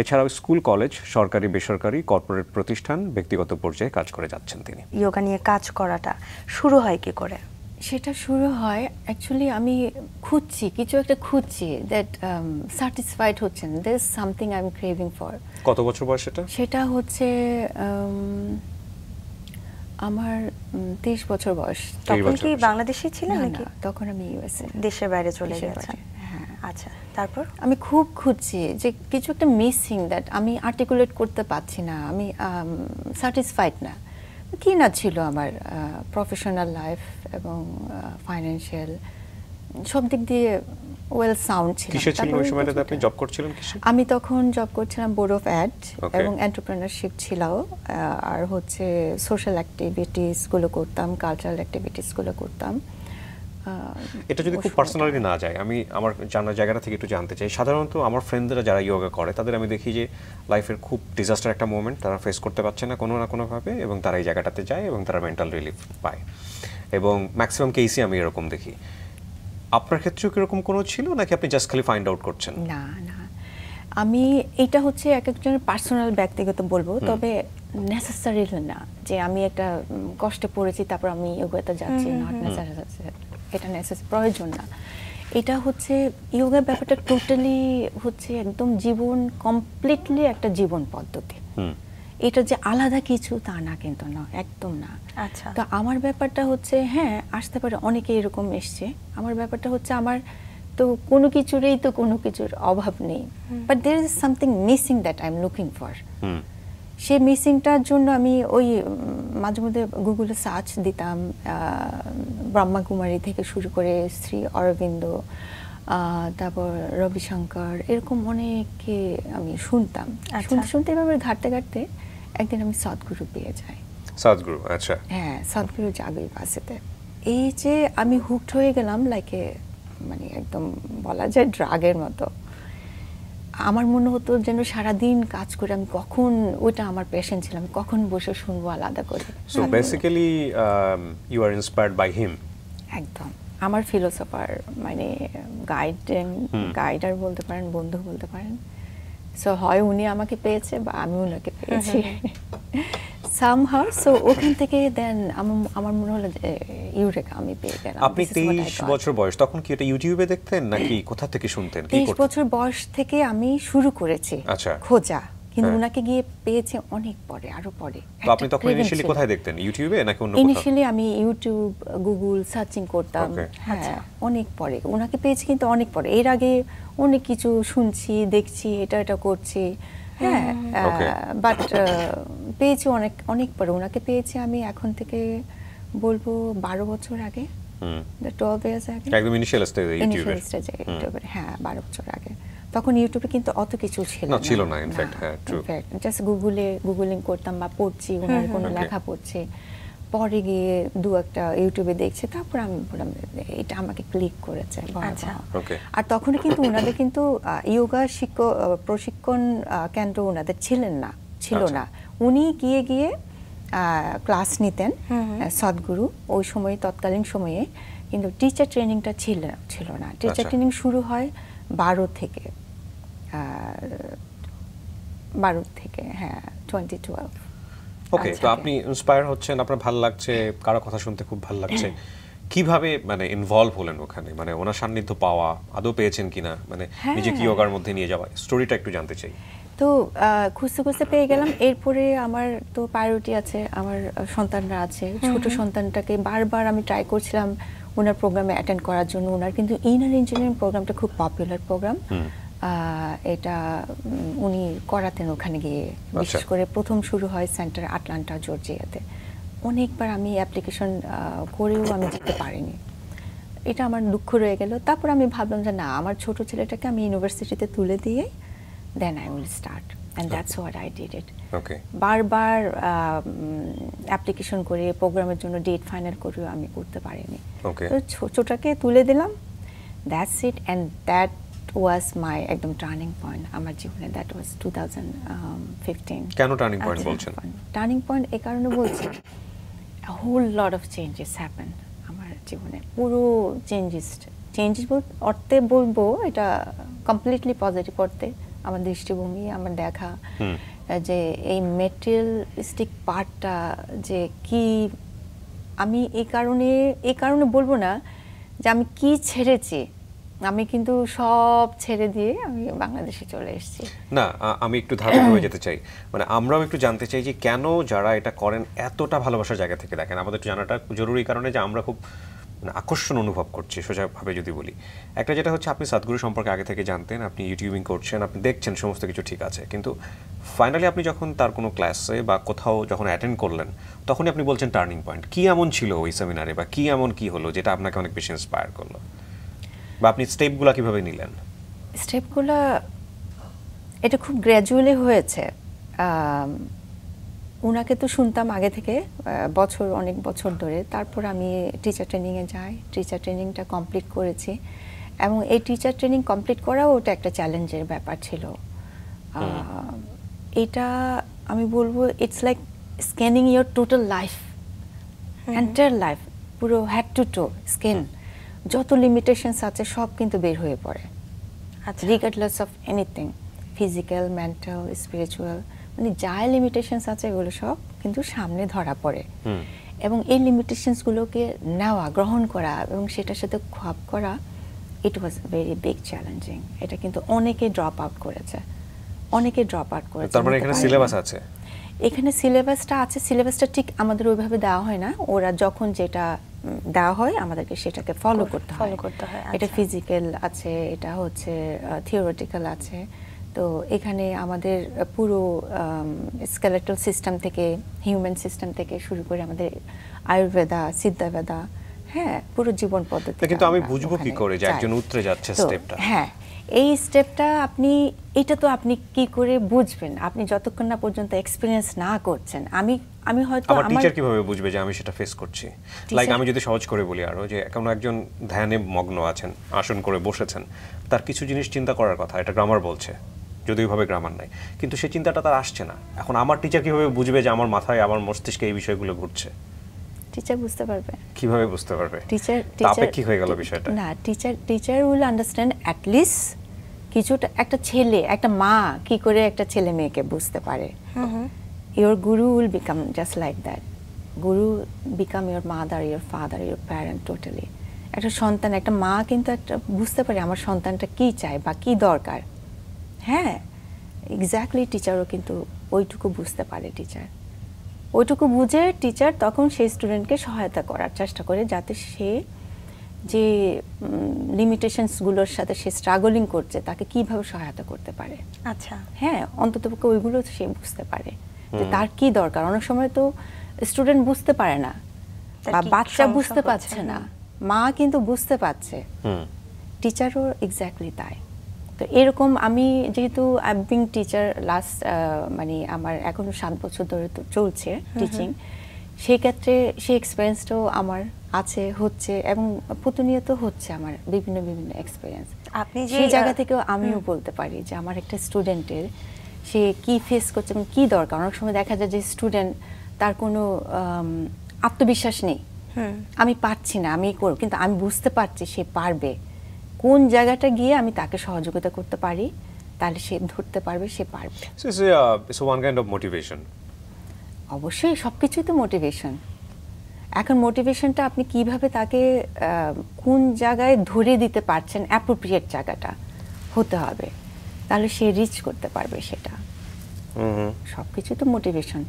এছাড়াও স্কুল, কলেজ, সরকারি, বেসরকারি, কর্পোরেট প্রতিষ্ঠান, ব্যক্তিগত পর্যায়ে কাজ করে যাচ্ছেন তিনি। যোগা নিয়ে কাজ করাটা শুরু হয় কি করে? সেটা শুরু হয় অ্যাকচুয়ালি আমি কিছু একটা খুঁজছি, দ্যাট স্যাটিসফাইড হচ্ছেন, there is something I am craving for. কত বছর বয়স এটা? সেটা হচ্ছে আমার 23 বছর বয়স। তখন কি বাংলাদেশে ছিলেন নাকি? তখন আমি ইউএসএ, দেশের বাইরে চলে গেছেন। হ্যাঁ, আচ্ছা, তারপর? আমি খুব খুঁজছি যে কিছু একটা মিসিং, দ্যাট আমি আর্টিকুলেট করতে পারছি না, আমি স্যাটিসফাইড না। কি না ছিল আমার প্রফেশনাল লাইফ এবং ফাইন্যান্সিয়াল সব দিক দিয়ে ওয়েল সাউন্ড ছিল। কিসে ছিলেন ওই সময়টাতে? আপনি জব করছিলেন কিসে? আমি তখন জব করছিলাম বোর্ড অফ অ্যাড Okay. এবং এন্টারপ্রেনারশিপ ছিল, আর হচ্ছে সোশ্যাল অ্যাক্টিভিটিসগুলো করতাম, কালচারাল অ্যাক্টিভিটিসগুলো করতাম। এটা যদি খুব পার্সোনালি না যায়, আমি আমার জানার জায়গাটা থেকে একটু জানতে চাই। সাধারণত আমার ফ্রেন্ডরা যারা ইয়োগা করে তাদের আমি দেখি যে লাইফের খুব ডিজাস্টার একটা মোমেন্ট তারা ফেস করতে পারছে না কোনো না কোনোভাবে, এবং তারা এই জায়গাটাতে যায় এবং তারা মেন্টাল রিলিফ পায়, এবং ম্যাক্সিমাম কেসই আমি এরকম দেখি। আপনার ক্ষেত্রেও কিরকম কোনো ছিল, নাকি আপনি জাস্ট খালি ফাইন্ড আউট করছেন? না না, আমি এটা হচ্ছে এক একজনের পার্সোনাল ব্যক্তিগত বলবো, তবে নেসেসারি না যে আমি একটা কষ্টে পড়েছি তারপর আমি ইয়োগাতে যাচ্ছি, নট নেসেসারি, এটা প্রয়োজন না। এটা হচ্ছে ইয়োগা ব্যাপারটা টোটালি হচ্ছে একদম জীবন, কমপ্লিটলি একটা জীবন পদ্ধতি। এটা যে আলাদা কিছু তা না, কিন্তু না, একদম না। আচ্ছা, তো আমার ব্যাপারটা হচ্ছে, হ্যাঁ আসতে পারে, অনেকে এরকম এসছে। আমার ব্যাপারটা হচ্ছে আমার তো কোনো কিছুরই তো কোনো কিছুর অভাব নেই, but there is something missing that I am looking for. সেই মিসিংটার জন্য আমি ওই মাঝে মধ্যে গুগলে সার্চ দিতাম, ব্রহ্মাকুমারী থেকে শুরু করে শ্রী অরবিন্দ, তারপর রবিশঙ্কর, এরকম অনেকে আমি শুনতাম। শুনতে শুনতে এভাবে ঘাটতে ঘাটতে একদিন আমি সদ্গুরু পেয়ে যাই। সদ্গুরু, আচ্ছা। হ্যাঁ, সদ্গুরু জাগরি পাশেতে। এই যে আমি হুকড হয়ে গেলাম, লাইকে মানে একদম বলা যায় ড্রাগের মতো। আমার মনে হতো যেন সারাদিন কাজ করে আমি কখন, ওইটা আমার প্যাশন ছিল, আমি কখন বসে শুনবো আলাদা করে। So basically you are inspired by him. একদম আমার ফিলোসফার, মানে গাইডার বলতে পারেন, বন্ধু বলতে পারেন। সো হয় উনি আমাকে পেয়েছে বা আমি ওনাকে পেয়েছি সামহাউ। সো ওখান থেকে দেন আমার মনে হলো যে ইউরেকা, আমি পেয়ে গেলাম। আপনি 23 বছর বয়স, তখন কি এটা ইউটিউবে দেখতেন নাকি কোথা থেকে শুনতেন? 23 বছর বয়স থেকে আমি শুরু করেছি খোঁজা, কিন্তু ওনাকে গিয়ে পেয়েছে অনেক পরে, আরো পরে। তো আপনি তখন ইনিশিয়ালি কোথায় দেখতেন? ইউটিউবে নাকি অন্য কোথাও? ইনিশিয়ালি আমি ইউটিউব, গুগল সার্চিং করতাম। হ্যাঁ, অনেক পরে ওনাকে পেয়েছি, কিন্তু অনেক পরে। এর আগে অনেক কিছু শুনছি, দেখছি, এটা করছি, হ্যাঁ, বাট পেয়েছি অনেক অনেক পরে। ওনাকে পেয়েছি আমি এখন থেকে বলবো 12 বছর আগে, 12 ইয়ার্স আগে, একদম ইনিশিয়াল স্টেজে ইউটিউবে। হ্যাঁ, 12 বছর আগে। তখন ইউটিউবে কিন্তু অত কিছু ছিল না, ইনফ্যাক্ট। হ্যাঁ, ট্রু। জাস্ট গুগলিং করতাম বা পড়ছি, ওনার কোনো লেখা পড়ছি, পরে গিয়ে দু একটা ইউটিউবে দেখছি, তারপর আমি বললাম এটা আমাকে ক্লিক করেছে। আর তখন কিন্তু ওনাদের কিন্তু ইয়োগা প্রশিক্ষণ কেন্দ্র ওনাদের ছিল না। উনি গিয়ে গিয়ে ক্লাস নিতেন, সদ্গুরু ওই সময়ে, তৎকালীন সময়ে। কিন্তু টিচার ট্রেনিংটা ছিল না। টিচার ট্রেনিং শুরু হয় 12 থেকে, হ্যাঁ, 2012। ওকে, তো আপনি ইন্সপায়ার হচ্ছেন, আপনার ভালো লাগছে, কারো কথা শুনতে খুব ভালো লাগছে। কিভাবে মানে ইনভলভ হলেন ওখানে, মানে ওনার সান্নিধ্য পাওয়া, আদৌ পেয়েছেন কিনা, মানে নিজেকে ইয়োগার মধ্যে নিয়ে যাওয়া, স্টোরিটা একটু জানতে চাই। তো খুঁজতে খুঁজতে পেয়ে গেলাম। এরপরে আমার তো প্রায়োরিটি আছে, আমার সন্তানরা আছে। ছোট সন্তানটাকে বারবার আমি ট্রাই করছিলাম ওনার প্রোগ্রামে অ্যাটেন্ড করার জন্য। ওনার কিন্তু ইনার ইঞ্জিনিয়ারিং প্রোগ্রামটা খুব পপুলার প্রোগ্রাম। এটা উনি করাতেন ওখানে গিয়ে, বিশেষ করে প্রথম শুরু হয় সেন্টার আটলান্টা, জর্জিয়াতে। অনেকবার আমি অ্যাপ্লিকেশন করেও আমি যেতে পারিনি, এটা আমার দুঃখ রয়ে গেল। তারপর আমি ভাবলাম যে না, আমার ছোট ছেলেটাকে আমি ইউনিভার্সিটিতে তুলে দিয়ে then I will start, and that's what I did it. বারবার অ্যাপ্লিকেশন করে প্রোগ্রামের জন্য ডেট ফাইনাল করেও আমি করতে পারিনি। তো ছোটটাকে তুলে দিলাম, that's it, and that was my একদম টার্নিং পয়েন্ট আমার জীবনে। That was 2015। কেন টার্নিং পয়েন্ট বলছেন? টার্নিং পয়েন্ট এই কারণে বলছি, a whole lot of changes happen আমার জীবনে। পুরো চেঞ্জেস অর্থে বলবো, এটা কমপ্লিটলি পজিটিভ অর্থে। আমার দৃষ্টিভঙ্গি, আমার দেখা যে এই মেটেরিয়ালিস্টিক পার্টটা যে কি, আমি এই কারণে বলবো না যে আমি কি ছেড়েছি। আমি কিন্তু সব ছেড়ে দিয়ে আমি বাংলাদেশে চলে এসেছি। না, আমি একটু ধারাবাহিক যেতে চাই, মানে আমরাও একটু জানতে চাই যে কেন যারা এটা করেন এতটা ভালোবাসার জায়গা থেকে দেখেন। আমাদের একটু জানাটা জরুরি, কারণে যে আমরা খুব মানে আকর্ষণ অনুভব করছি সোজাভাবে যদি বলি। একটা যেটা হচ্ছে আপনি সাদগুরু সম্পর্কে আগে থেকে জানতেন, আপনি ইউটিউবিং করছেন, আপনি দেখছেন সমস্ত কিছু ঠিক আছে, কিন্তু ফাইনালি আপনি যখন তার কোনো ক্লাসে বা কোথাও যখন অ্যাটেন্ড করলেন তখনই আপনি বলছেন টার্নিং পয়েন্ট। কি এমন ছিল ওই সেমিনারে বা কি এমন কি হলো যেটা আপনাকে অনেক বেশি ইন্সপায়ার করলো, বা আপনি স্টেপগুলো কিভাবে নিলেন? স্টেপগুলো এটা খুব গ্র্যাজুয়ালি হয়েছে। ওনাকে তো শুনতাম আগে থেকে অনেক বছর ধরে। তারপর আমি টিচার ট্রেনিংয়ে যাই, টিচার ট্রেনিংটা কমপ্লিট করেছি, এবং এই টিচার ট্রেনিং কমপ্লিট করাও ওটা একটা চ্যালেঞ্জের ব্যাপার ছিল। এটা আমি বলবো it's like scanning your total life, entire life, পুরো হেড টু টো স্ক্যান। যত লিমিটেশনস আছে সব কিন্তু বের হয়ে পড়ে, regardless of anything, physical, mental, spiritual, মানে যা লিমিটেশনস আছে এগুলো সব কিন্তু সামনে ধরা পড়ে। এবং এই লিমিটেশনসগুলোকে নেওয়া, গ্রহণ করা এবং সেটার সাথে খাপ করা, ইট ওয়াজ ভেরি বিগ চ্যালেঞ্জিং। এটা কিন্তু অনেকে ড্রপ আউট করেছে, তার মানে এখানে সিলেবাস আছে? এখানে সিলেবাসটা আছে, সিলেবাসটা ঠিক আমাদের ওইভাবে দেওয়া হয় না। ওরা যখন যেটা দেওয়া হয় আমাদেরকে সেটাকে ফলো করতে হয়। এটা ফিজিক্যাল আছে, এটা হচ্ছে থিওরিটিক্যাল আছে। তো এখানে আমাদের পুরো স্কেলেটাল সিস্টেম থেকে, হিউম্যান সিস্টেম থেকে শুরু করে আমাদের আয়ুর্বেদা, সিদ্ধাবেদা, হ্যাঁ, পুরো জীবন পদ্ধতি। কিন্তু আমি বুঝবো কি করে যে একজন উতরে যাচ্ছে স্টেপটা? হ্যাঁ, এই স্টেপটা এটা তো আপনি কি করে বুঝবেন আপনি যতক্ষণ না পর্যন্ত এক্সপেরিয়েন্স না করছেন। আমি হয়তো আমার টিচার কিভাবে বুঝবে যে আমি সেটা ফেস করছি? লাইক আমি যদি সহজ করে বলি আরো, যে কোনো একজন ধ্যানে মগ্ন আছেন, আসন করে বসেছেন, তার কিছু জিনিস চিন্তা করার কথা, এটা গ্রামার বলছে, যদিও ভাবে গ্রামার নাই, কিন্তু সেই চিন্তাটা তার আসছে না। এখন আমার টিচার কিভাবে বুঝবে যে আমার মাথায়, আমার মস্তিষ্কে এই বিষয়গুলো ঘুরছে? টিচার বুঝতে পারবে। কিভাবে বুঝতে পারবে? টিচার কি হয়ে গেল বিষয়টা? না, teacher will understand at least কিছুটা। একটা ছেলে, একটা মা কি করে একটা ছেলে মেয়েকে বুঝতে পারে, your guru will become just like that. Guru become your mother, your father, your parent, totally. একটা সন্তান, একটা মা কিন্তু একটা বুঝতে পারে আমার সন্তানটা কি চায় বা কি দরকার। হ্যাঁ, এক্স্যাক্টলি, টিচারও কিন্তু ওইটুকু বুঝতে পারে। ওইটুকু বুঝে টিচার তখন সেই স্টুডেন্টকে সহায়তা করার চেষ্টা করে, যাতে সে যে লিমিটেশনসগুলোর সাথে সে স্ট্রাগলিং করছে তাকে কিভাবে সহায়তা করতে পারে। আচ্ছা, হ্যাঁ, অন্ততপক্ষে ওইগুলো সে বুঝতে পারে যে তার কি দরকার। অনেক সময় তো স্টুডেন্ট বুঝতে পারে না, বা বাচ্চা বুঝতে পারছে না, মা কিন্তু বুঝতে পারছে, টিচারও এক্স্যাক্টলি তাই। তো এরকম আমি যেহেতু বিং টিচার লাস্ট মানে আমার এখনো 7 বছর ধরে তো চলছে টিচিং, সেই ক্ষেত্রে সেই এক্সপিরিয়েন্সটাও আমার আছে, হচ্ছে, এবং প্রতিনিয়ত হচ্ছে আমার বিভিন্ন এক্সপিরিয়েন্স। আপনি সেই জায়গা থেকেও আমিও বলতে পারি যে আমার একটা স্টুডেন্টের সে কি ফেস করছে এবং কি দরকার। অনেক সময় দেখা যায় যে স্টুডেন্ট, তার কোনো আত্মবিশ্বাস নেই, আমি পারছি না, আমি করব, কিন্তু আমি বুঝতে পারছি সে পারবে। কোন জায়গাটা গিয়ে আমি তাকে সহযোগিতা করতে পারি, তাহলে সে ধরতে পারবে, সে পারবে। So it's one kind of motivation. অবশ্যই সবকিছুই তো মোটিভেশন। এখন মোটিভেশনটা আপনি কিভাবে তাকে কোন জায়গায় ধরে দিতে পারছেন, অ্যাপ্রোপ্রিয়েট জায়গাটা হতে হবে, তাহলে সে রিচ করতে পারবে সেটা। সবকিছুই তো মোটিভেশন।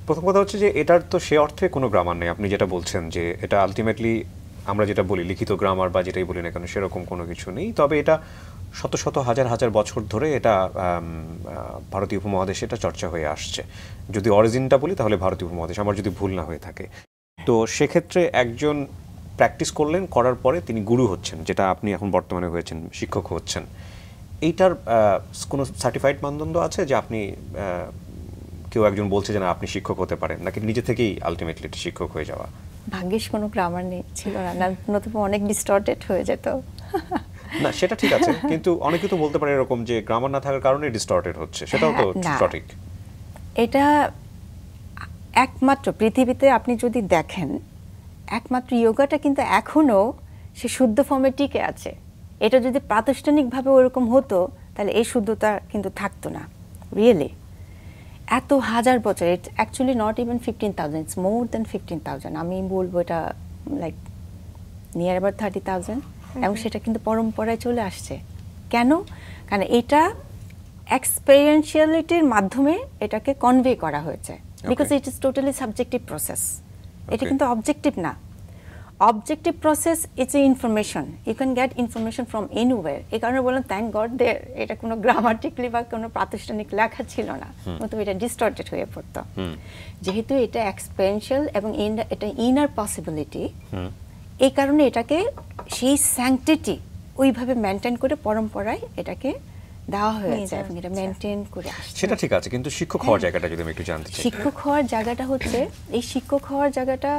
প্রথম কথা হচ্ছে যে এটার তো সে অর্থে কোনো গ্রামার নেই, আপনি যেটা বলছেন যে এটা আলটিমেটলি আমরা যেটা বলি লিখিত গ্রামার বা যেটাই বলি না কেন সেরকম কোনো কিছু নেই। তবে এটা শত শত হাজার বছর ধরে এটা ভারতীয় উপমহাদেশে এটা চর্চা হয়ে আসছে। যদি অরিজিনটা বলি তাহলে ভারতীয় উপমহাদেশ, আমার যদি ভুল না হয়ে থাকে। তো সেক্ষেত্রে একজন প্র্যাকটিস করলেন, করার পরে তিনি গুরু হচ্ছেন, যেটা আপনি এখন বর্তমানে হয়েছেন, শিক্ষক হচ্ছেন। এইটার কোনো সার্টিফাইড মানদণ্ড আছে যে আপনি কেউ একজন বলছে যে না আপনি শিক্ষক হতে পারেন, নাকি নিজে থেকেই আলটিমেটলি শিক্ষক হয়ে যাওয়া? ভাগ্যিস কোনো গ্রামার ছিল না, নতুবা অনেক ডিস্টর্টেড হয়ে যেত। না সেটা ঠিক আছে, কিন্তু অনেকে তো বলতে পারে এরকম যে গ্রামার না থাকার কারণে ডিস্টর্টেড হচ্ছে, সেটাও তো সঠিক। এটা একমাত্র পৃথিবীতে আপনি যদি দেখেন, একমাত্র যোগাটা কিন্তু এখনো সে শুদ্ধ ফর্মে টিকে আছে। এটা যদি প্রাতিষ্ঠানিকভাবে ওরকম হতো তাহলে এই শুদ্ধতা কিন্তু থাকতো না। রিয়েলি এত হাজার বছর, it's actually not even 15,000, it's more than 15,000। আমি বলবো এটা লাইক নিয়ার অ্যাবাউট 30,000, এবং সেটা কিন্তু পরম্পরায় চলে আসছে। কেন? কারণ এটা এক্সপেরিয়েন্সিয়ালিটির মাধ্যমে এটাকে কনভে করা হয়েছে, because it is totally subjective process. এটা কিন্তু অবজেক্টিভ না। Objective process it's a information, you can get information from anywhere. এই কারণে বললাম থ্যাংক গড দেয়ার, এটা কোনো গ্রামাটিক্যালি বা কোনো প্রাতিষ্ঠানিক লেখা ছিল না, নতুবা এটা ডিস্টর্টেড হয়ে পড়তো। যেহেতু এটা এক্সপেরিয়েন্সিয়াল এবং এটা ইনার পসিবিলিটি, এই কারণে এটাকে সেই স্যাংটিটি ওইভাবে মেনটেন করে পরম্পরায় এটাকে দেওয়া হয়েছে এবং এটা মেনটেন করে আসছে। সেটা ঠিক আছে, কিন্তু শিক্ষক হওয়ার জায়গাটা যদি আমি একটু জানতে চাই। শিক্ষক হওয়ার জায়গাটা হচ্ছে, এই শিক্ষক হওয়ার জায়গাটা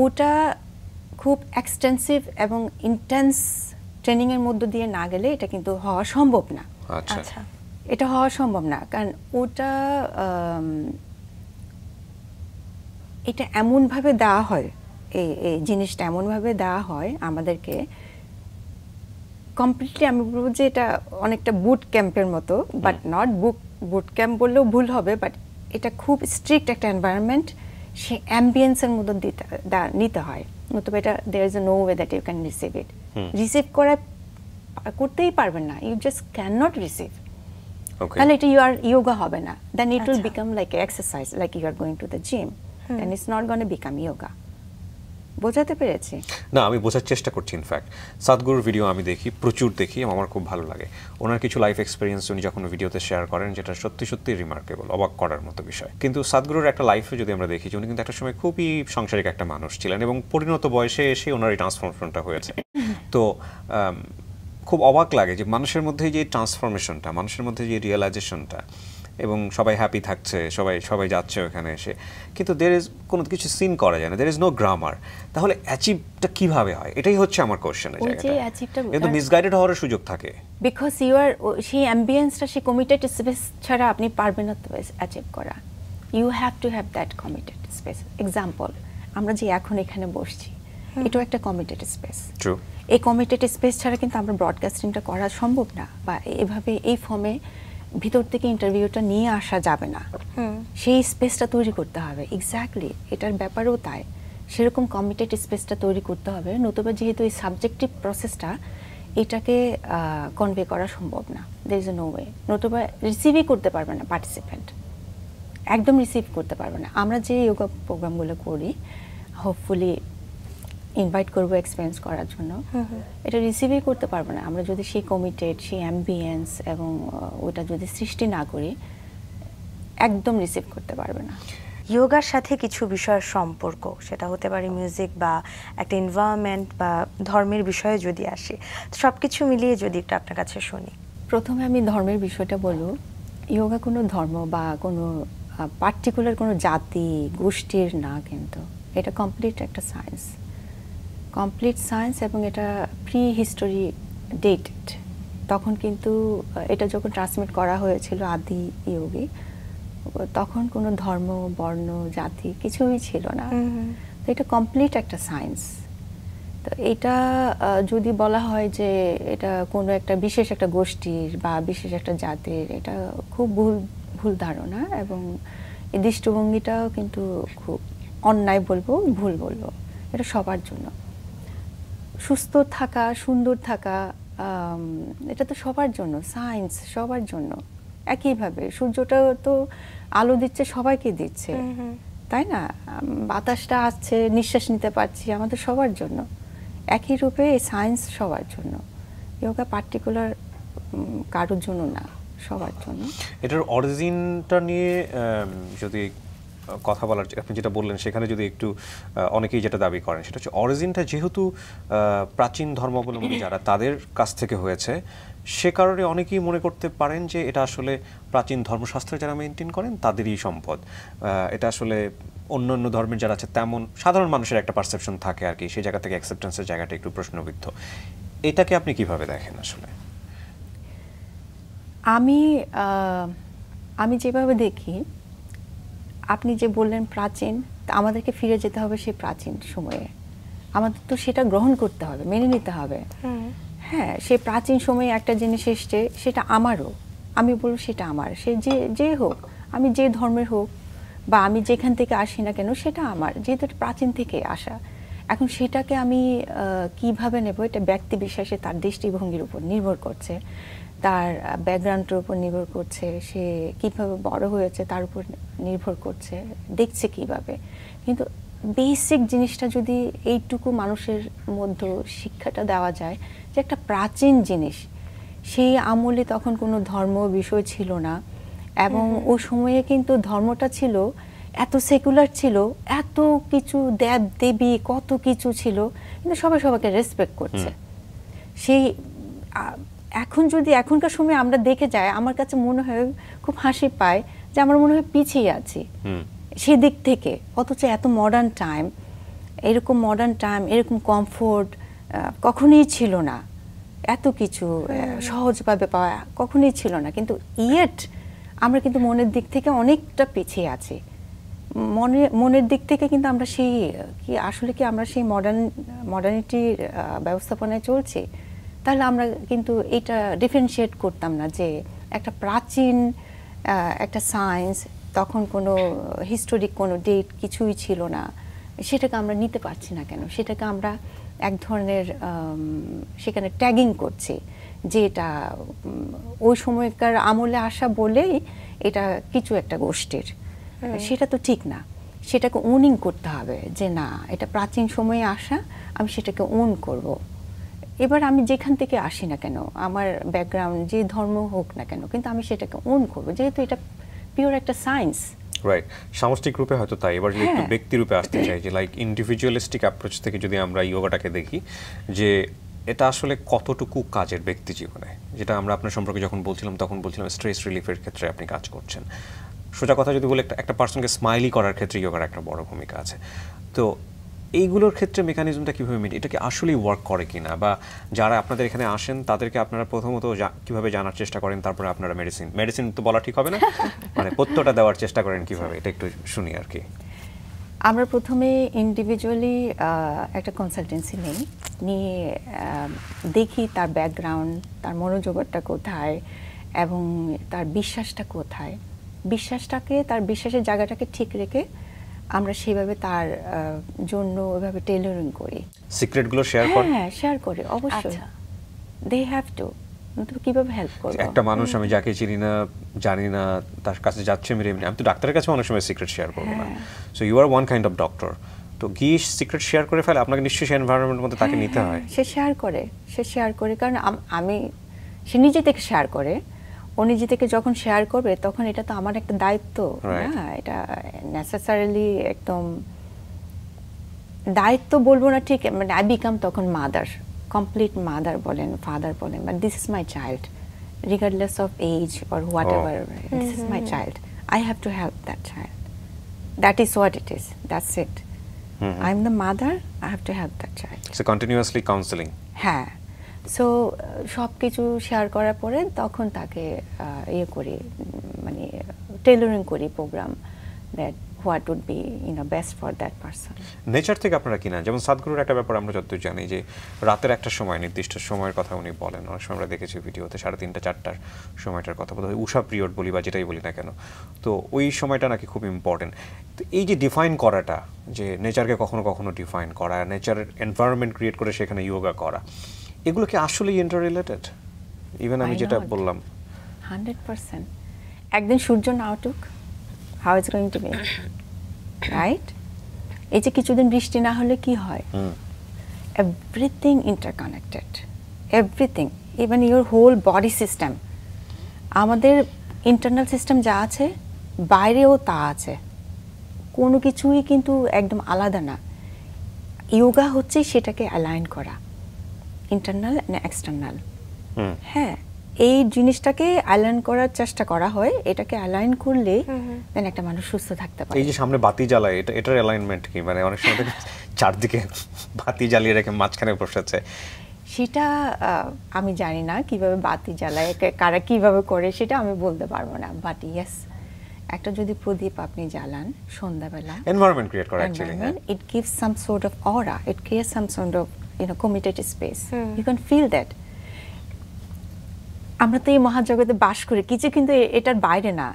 ওটা খুব এক্সটেন্সিভ এবং ইন্টেন্স ট্রেনিং এর মধ্য দিয়ে না গেলে এটা কিন্তু হওয়া সম্ভব না। আচ্ছা, এটা হওয়া সম্ভব না, কারণ ওটা এটা এমনভাবে দেওয়া হয়, এই জিনিসটা এমনভাবে দেওয়া হয় আমাদেরকে কমপ্লিটলি, আমি বলবো যে এটা অনেকটা বুট ক্যাম্পের মতো, বাট নট বুট ক্যাম্প বললেও ভুল হবে, বাট এটা খুব স্ট্রিক্ট একটা এনভায়রনমেন্ট, সে অ্যাম্বিয়েন্সের মধ্যে নিতে হয়, নতুবা এটা there is no way that you can receive it. Receive করতেই পারবেন না, you just can not receive, তাহলে এটা ইয়োগা হবে না, then it will become like exercise, like you are going to the gym, then it's not gonna become yoga. বোঝাতে পেরেছি? না, আমি বোঝার চেষ্টা করছি। ইনফ্যাক্ট সাদগুরুর ভিডিও আমি দেখি, প্রচুর দেখি, আমার খুব ভালো লাগে। ওনার কিছু লাইফ এক্সপিরিয়েন্স উনি যখন ভিডিওতে শেয়ার করেন, যেটা সত্যি সত্যি রিমার্কেবল, অবাক করার মতো বিষয়। কিন্তু সাদগুরুর একটা লাইফে যদি আমরা দেখি, উনি কিন্তু একটা সময় খুবই সাংসারিক একটা মানুষ ছিলেন এবং পরিণত বয়সে এসে ওনার এই ট্রান্সফরমেশনটা হয়েছে। তো খুব অবাক লাগে যে মানুষের মধ্যে যে ট্রান্সফরমেশনটা, মানুষের মধ্যে যে রিয়েলাইজেশনটা, এবং সবাই হ্যাপি থাকছে, সবাই যাচ্ছে ওখানে এসে, কিন্তু দের ইজ কোনো কিছু সিন করা যায় না, দের ইজ নো গ্রামার। তাহলে অ্যাচিভটা কিভাবে হয়, এটাই হচ্ছে আমার কোশ্চেনের জায়গাটা। কিন্তু মিসগাইডেড হওয়ার সুযোগ থাকে, বিকজ ইউ আর সেই অ্যাম্বিয়েন্সটা, সেই কমিটেড স্পেস ছাড়া আপনি পারবেন না তো অ্যাচিভ করা। You have to have that committed space. Example, আমরা যে এখন এখানে বসছি, এটাও একটা কমিটেড স্পেস। ট্রু। এই কমিটেড স্পেস ছাড়া কিন্তু আমরা ব্রডকাস্টিংটা করা সম্ভব না, বা এভাবে এই ফর্মে ভিতর থেকে ইন্টারভিউটা নিয়ে আসা যাবে না। সেই স্পেসটা তৈরি করতে হবে। এক্স্যাক্টলি এটার ব্যাপারেও তাই, সেরকম কমিটেড স্পেসটা তৈরি করতে হবে, নতুবা যেহেতু এই সাবজেক্টিভ প্রসেসটা, এটাকে কনভে করা সম্ভব না, দের ইজ নো ওয়ে, নতুবা রিসিভই করতে পারবে না পার্টিসিপেন্ট, একদম রিসিভ করতে পারবে না। আমরা যে যোগা প্রোগ্রামগুলো করি, হোপফুলি ইনভাইট করবো এক্সপিরিয়েন্স করার জন্য, এটা রিসিভই করতে পারবো না আমরা যদি সেই কমিটেড, সেই অ্যাম্বিয়েন্স এবং ওটা যদি সৃষ্টি না করি, একদম রিসিভ করতে পারবে না। যোগার সাথে কিছু বিষয়ের সম্পর্ক, সেটা হতে পারে মিউজিক বা একটা এনভায়রনমেন্ট বা ধর্মের বিষয়ে যদি আসে, সব কিছু মিলিয়ে যদি একটু আপনার কাছে শুনি। প্রথমে আমি ধর্মের বিষয়টা বলবো। যোগা কোনো ধর্ম বা কোনো পার্টিকুলার কোনো জাতি গোষ্ঠীর না, কিন্তু এটা কমপ্লিট একটা সায়েন্স, কমপ্লিট সায়েন্স, এবং এটা প্রি হিস্টোরি ডেটেড। তখন কিন্তু এটা যখন ট্রান্সমিট করা হয়েছিল আদি যোগে, তখন কোনো ধর্ম, বর্ণ, জাতি কিছুই ছিল না। তো এটা কমপ্লিট একটা সায়েন্স। তো এটা যদি বলা হয় যে এটা কোনো একটা বিশেষ একটা গোষ্ঠীর বা বিশেষ একটা জাতির, এটা খুব ভুল ধারণা, এবং এই দৃষ্টিভঙ্গিটাও কিন্তু খুব অন্যায় বলবো, ভুল বলবো। এটা সবার জন্য, সুস্থ থাকা, সুন্দর থাকা, এটা তো সবার জন্য, সায়েন্স সবার জন্য। একইভাবে সূর্যটা তো আলো দিচ্ছে, সবাইকে দিচ্ছে, তাই না? বাতাসটা আসছে, নিঃশ্বাস নিতে পারছি, আমাদের সবার জন্য। একই রূপে এই সায়েন্স সবার জন্য, যোগা পার্টিকুলার কারোর জন্য না, সবার জন্য। এটার অরিজিনটা নিয়ে যদি কথা বলার, আপনি যেটা বললেন সেখানে যদি একটু, অনেকেই যেটা দাবি করেন সেটা হচ্ছে অরিজিনটা যেহেতু প্রাচীন ধর্মাবলম্বী যারা তাদের কাছ থেকে হয়েছে, সে কারণে অনেকেই মনে করতে পারেন যে এটা আসলে প্রাচীন ধর্মশাস্ত্র যারা মেনটেন করেন তাদেরই সম্পদ। এটা আসলে অন্য অন্য ধর্মের যারা আছে তেমন সাধারণ মানুষের একটা পারসেপশন থাকে আর কি, সেই জায়গা থেকে অ্যাকসেপ্টেন্সের জায়গাটা একটু প্রশ্নবিদ্ধ। এটাকে আপনি কিভাবে দেখেন আসলে? আমি যেভাবে দেখি, আপনি যে বললেন প্রাচীন, আমাদেরকে ফিরে যেতে হবে সেই প্রাচীন সময়ে, আমাদের তো সেটা গ্রহণ করতে হবে, মেনে নিতে হবে। হ্যাঁ, সেই প্রাচীন সময়ে একটা জিনিস এসছে, সেটা আমারও, আমি বলবো সেটা আমার, সে যে হোক, আমি যে ধর্মের হোক বা আমি যেখান থেকে আসি না কেন, সেটা আমার, যেহেতু প্রাচীন থেকে আসা। এখন সেটাকে আমি কিভাবে নেব, এটা ব্যক্তি বিশেষে তার দৃষ্টিভঙ্গির উপর নির্ভর করছে, তার ব্যাকগ্রাউন্ডের উপর নির্ভর করছে, সে কিভাবে বড় হয়েছে তার উপর নির্ভর করছে, দেখছে কিভাবে। কিন্তু বেসিক জিনিসটা যদি এইটুকু মানুষের মধ্যে শিক্ষাটা দেওয়া যায় যে একটা প্রাচীন জিনিস, সেই আমলে তখন কোনো ধর্ম বিষয় ছিল না, এবং ওই সময়ে কিন্তু ধর্মটা ছিল এত সেকুলার ছিল, এত কিছু দেব দেবী কত কিছু ছিল, কিন্তু সবাই সবাইকে রেসপেক্ট করছে। সেই এখন যদি এখনকার সময় আমরা দেখে যাই, আমার কাছে মনে হয় খুব হাসি পায় যে আমার মনে হয় পিছিয়ে আছি সেই দিক থেকে। অথচ এত মডার্ন টাইম, এরকম কমফোর্ট কখনোই ছিল না, এত কিছু সহজভাবে পাওয়া কখনোই ছিল না, কিন্তু ইয়েট আমরা কিন্তু মনের দিক থেকে অনেকটা পিছিয়ে আছি। মনের দিক থেকে কিন্তু আমরা সেই আসলে কি আমরা সেই মডার্নিটির ব্যবস্থাপনায় চলছি? তাহলে আমরা কিন্তু এটা ডিফারেন্সিয়েট করতাম না যে একটা প্রাচীন একটা সায়েন্স, তখন কোনো হিস্টোরিক কোনো ডেট কিছুই ছিল না, সেটাকে আমরা নিতে পারছি না কেন? সেটাকে আমরা এক ধরনের সেখানে ট্যাগিং করছি যে এটা ওই সময়কার আমলে আসা বলেই এটা কিছু একটা গোষ্ঠীর। সেটা তো ঠিক না। সেটাকে ওনিং করতে হবে যে না, এটা প্রাচীন সময়ে আসা, আমি সেটাকে ওন করব। এবার আমি যেখান থেকে আসি না কেন, আমার ব্যাকগ্রাউন্ড যে ধর্ম হোক না কেন, কিন্তু আমি সেটাকে ওন করব, যেহেতু এটা পিওর একটা সায়েন্স। রাইট, সামষ্টিক রূপে হয়তো তাই। এবার যদি একটু ব্যক্তি রূপে আসতে চাই, যে লাইক ইন্ডিভিজুয়ালিস্টিক অ্যাপ্রোচ থেকে যদি আমরা যোগাটাকে দেখি, যে এটা আসলে কতটুকু কাজের ব্যক্তি জীবনে, যেটা আমরা আপনার সম্পর্কে যখন বলছিলাম তখন বলছিলাম স্ট্রেস রিলিফের ক্ষেত্রে আপনি কাজ করছেন। সোজা কথা যদি বলে একটা পার্সনকে স্মাইলি করার ক্ষেত্রে যোগার একটা বড় ভূমিকা আছে। তো এইগুলোর ক্ষেত্রে মেকানিজমটা কীভাবে এটা কি আসলেই ওয়ার্ক করে কিনা, বা যারা আপনাদের এখানে আসেন তাদেরকে আপনারা প্রথমত কীভাবে জানার চেষ্টা করেন, তারপরে আপনারা মেডিসিন তো বলা ঠিক হবে না, মানে পথ্যটা দেওয়ার চেষ্টা করেন কিভাবে, এটা একটু শুনি আর কি। আমরা প্রথমে ইন্ডিভিজুয়ালি একটা কনসালটেন্সি নিয়ে দেখি তার ব্যাকগ্রাউন্ড, তার মনোযোগটা কোথায় এবং তার বিশ্বাসটা কোথায়। তার বিশ্বাসের জায়গাটাকে ঠিক রেখে আমরা সেভাবে তার জন্য ওইভাবে টেইলরিং করি। সিক্রেটগুলো শেয়ার করেন? হ্যাঁ, শেয়ার করি অবশ্যই। They have to. কিভাবে হেল্প করব? একটা মানুষ আমি যাকে চিনি না, জানি না, তার কাছে যাচ্ছে আমি তো ডাক্তারের কাছে অনেক সময় সিক্রেট শেয়ার করব না। So you are one kind of doctor. তো গিয়ে সিক্রেট শেয়ার করে ফেলে, আপনাকে নিশ্চয়ই সেই এনভায়রনমেন্টের মধ্যে তাকে নিতে হয়। সে শেয়ার করে কারণ সে নিজে থেকে শেয়ার করে। ও নিজে থেকে যখন শেয়ার করবে তখন এটা তো আমার একটা দায়িত্ব না, এটা নেসেসারিলি একদম দায়িত্ব বলবো না ঠিক, মানে আই বিকাম তখন মাদার, কমপ্লিট মাদার বলেন, ফাদার বলেন, but this is my child, regardless of age or what ever, this is my child, I have to help that child, that is what it is, that's it, I am the mother, I have to help that child. So continuously counselling. হ্যাঁ, so সব কিছু share করার পরে তখন তাকে করি, মানে tailoring করি programme, that what would be best for that person. Nature থেকে আপনারা কিনা, যেমন সাদগুরুর একটা ব্যাপার আমরা যতদূর জানি যে রাতের একটা সময়, নির্দিষ্ট সময়ের কথা উনি বলেন, অনেক সময় আমরা দেখেছি ভিডিওতে 3:30 4টার সময়টার কথা বলতে হয়, উষা পিরিয়ড বলি বা যেটাই বলি না কেন, তো ওই সময়টা নাকি খুব ইম্পর্টেন্ট। তো এই যে ডিফাইন করাটা, যে নেচারকে কখনো কখনো ডিফাইন করা, নেচারের এনভায়রনমেন্ট ক্রিয়েট করে সেখানে যোগা করা, এগুলো কি আসলেই ইন্টার রিলেটেড? ইভেন আমি যেটা বললাম 100%। একদিন সূর্য না উঠুক, how is going to be, right? এই যে কিছুদিন বৃষ্টি না হলে কি হয়? Everything interconnected, everything, even your whole body system, আমাদের ইন্টারনাল সিস্টেম যা আছে বাইরেও তা আছে, কোনো কিছুই কিন্তু একদম আলাদা না। যোগা হচ্ছে সেটাকে অ্যালাইন করা, ইন্টারনাল এন্ড এক্সটার্নাল। হ্যাঁ, এই জিনিসটাকে অ্যালাইন করার চেষ্টা করা হয়, এটাকে অ্যালাইন করলে দেন একটা মানুষ সুস্থ থাকতে পারে। এই যে সামনে বাতি জ্বালায়, এটার অ্যালাইনমেন্ট কি? মানে অনেক সময় চারদিকে বাতি জ্বালিয়ে রেখে মাঝখানে বসেছে, সেটা আমি জানি না কিভাবে বাতি জ্বালায়, কারা কিভাবে করে সেটা আমি বলতে পারবো না, বাট ইয়েস, একটা যদি প্রদীপ আপনি জ্বালান সন্ধ্যাবেলা, এনভায়রনমেন্ট ক্রিয়েট করে actually, it gives some sort of aura, it creates some sort of committed space. You can feel that. আমরা তো এই মহাজগতে বাস করি, কিছু কিন্তু এটার বাইরে না।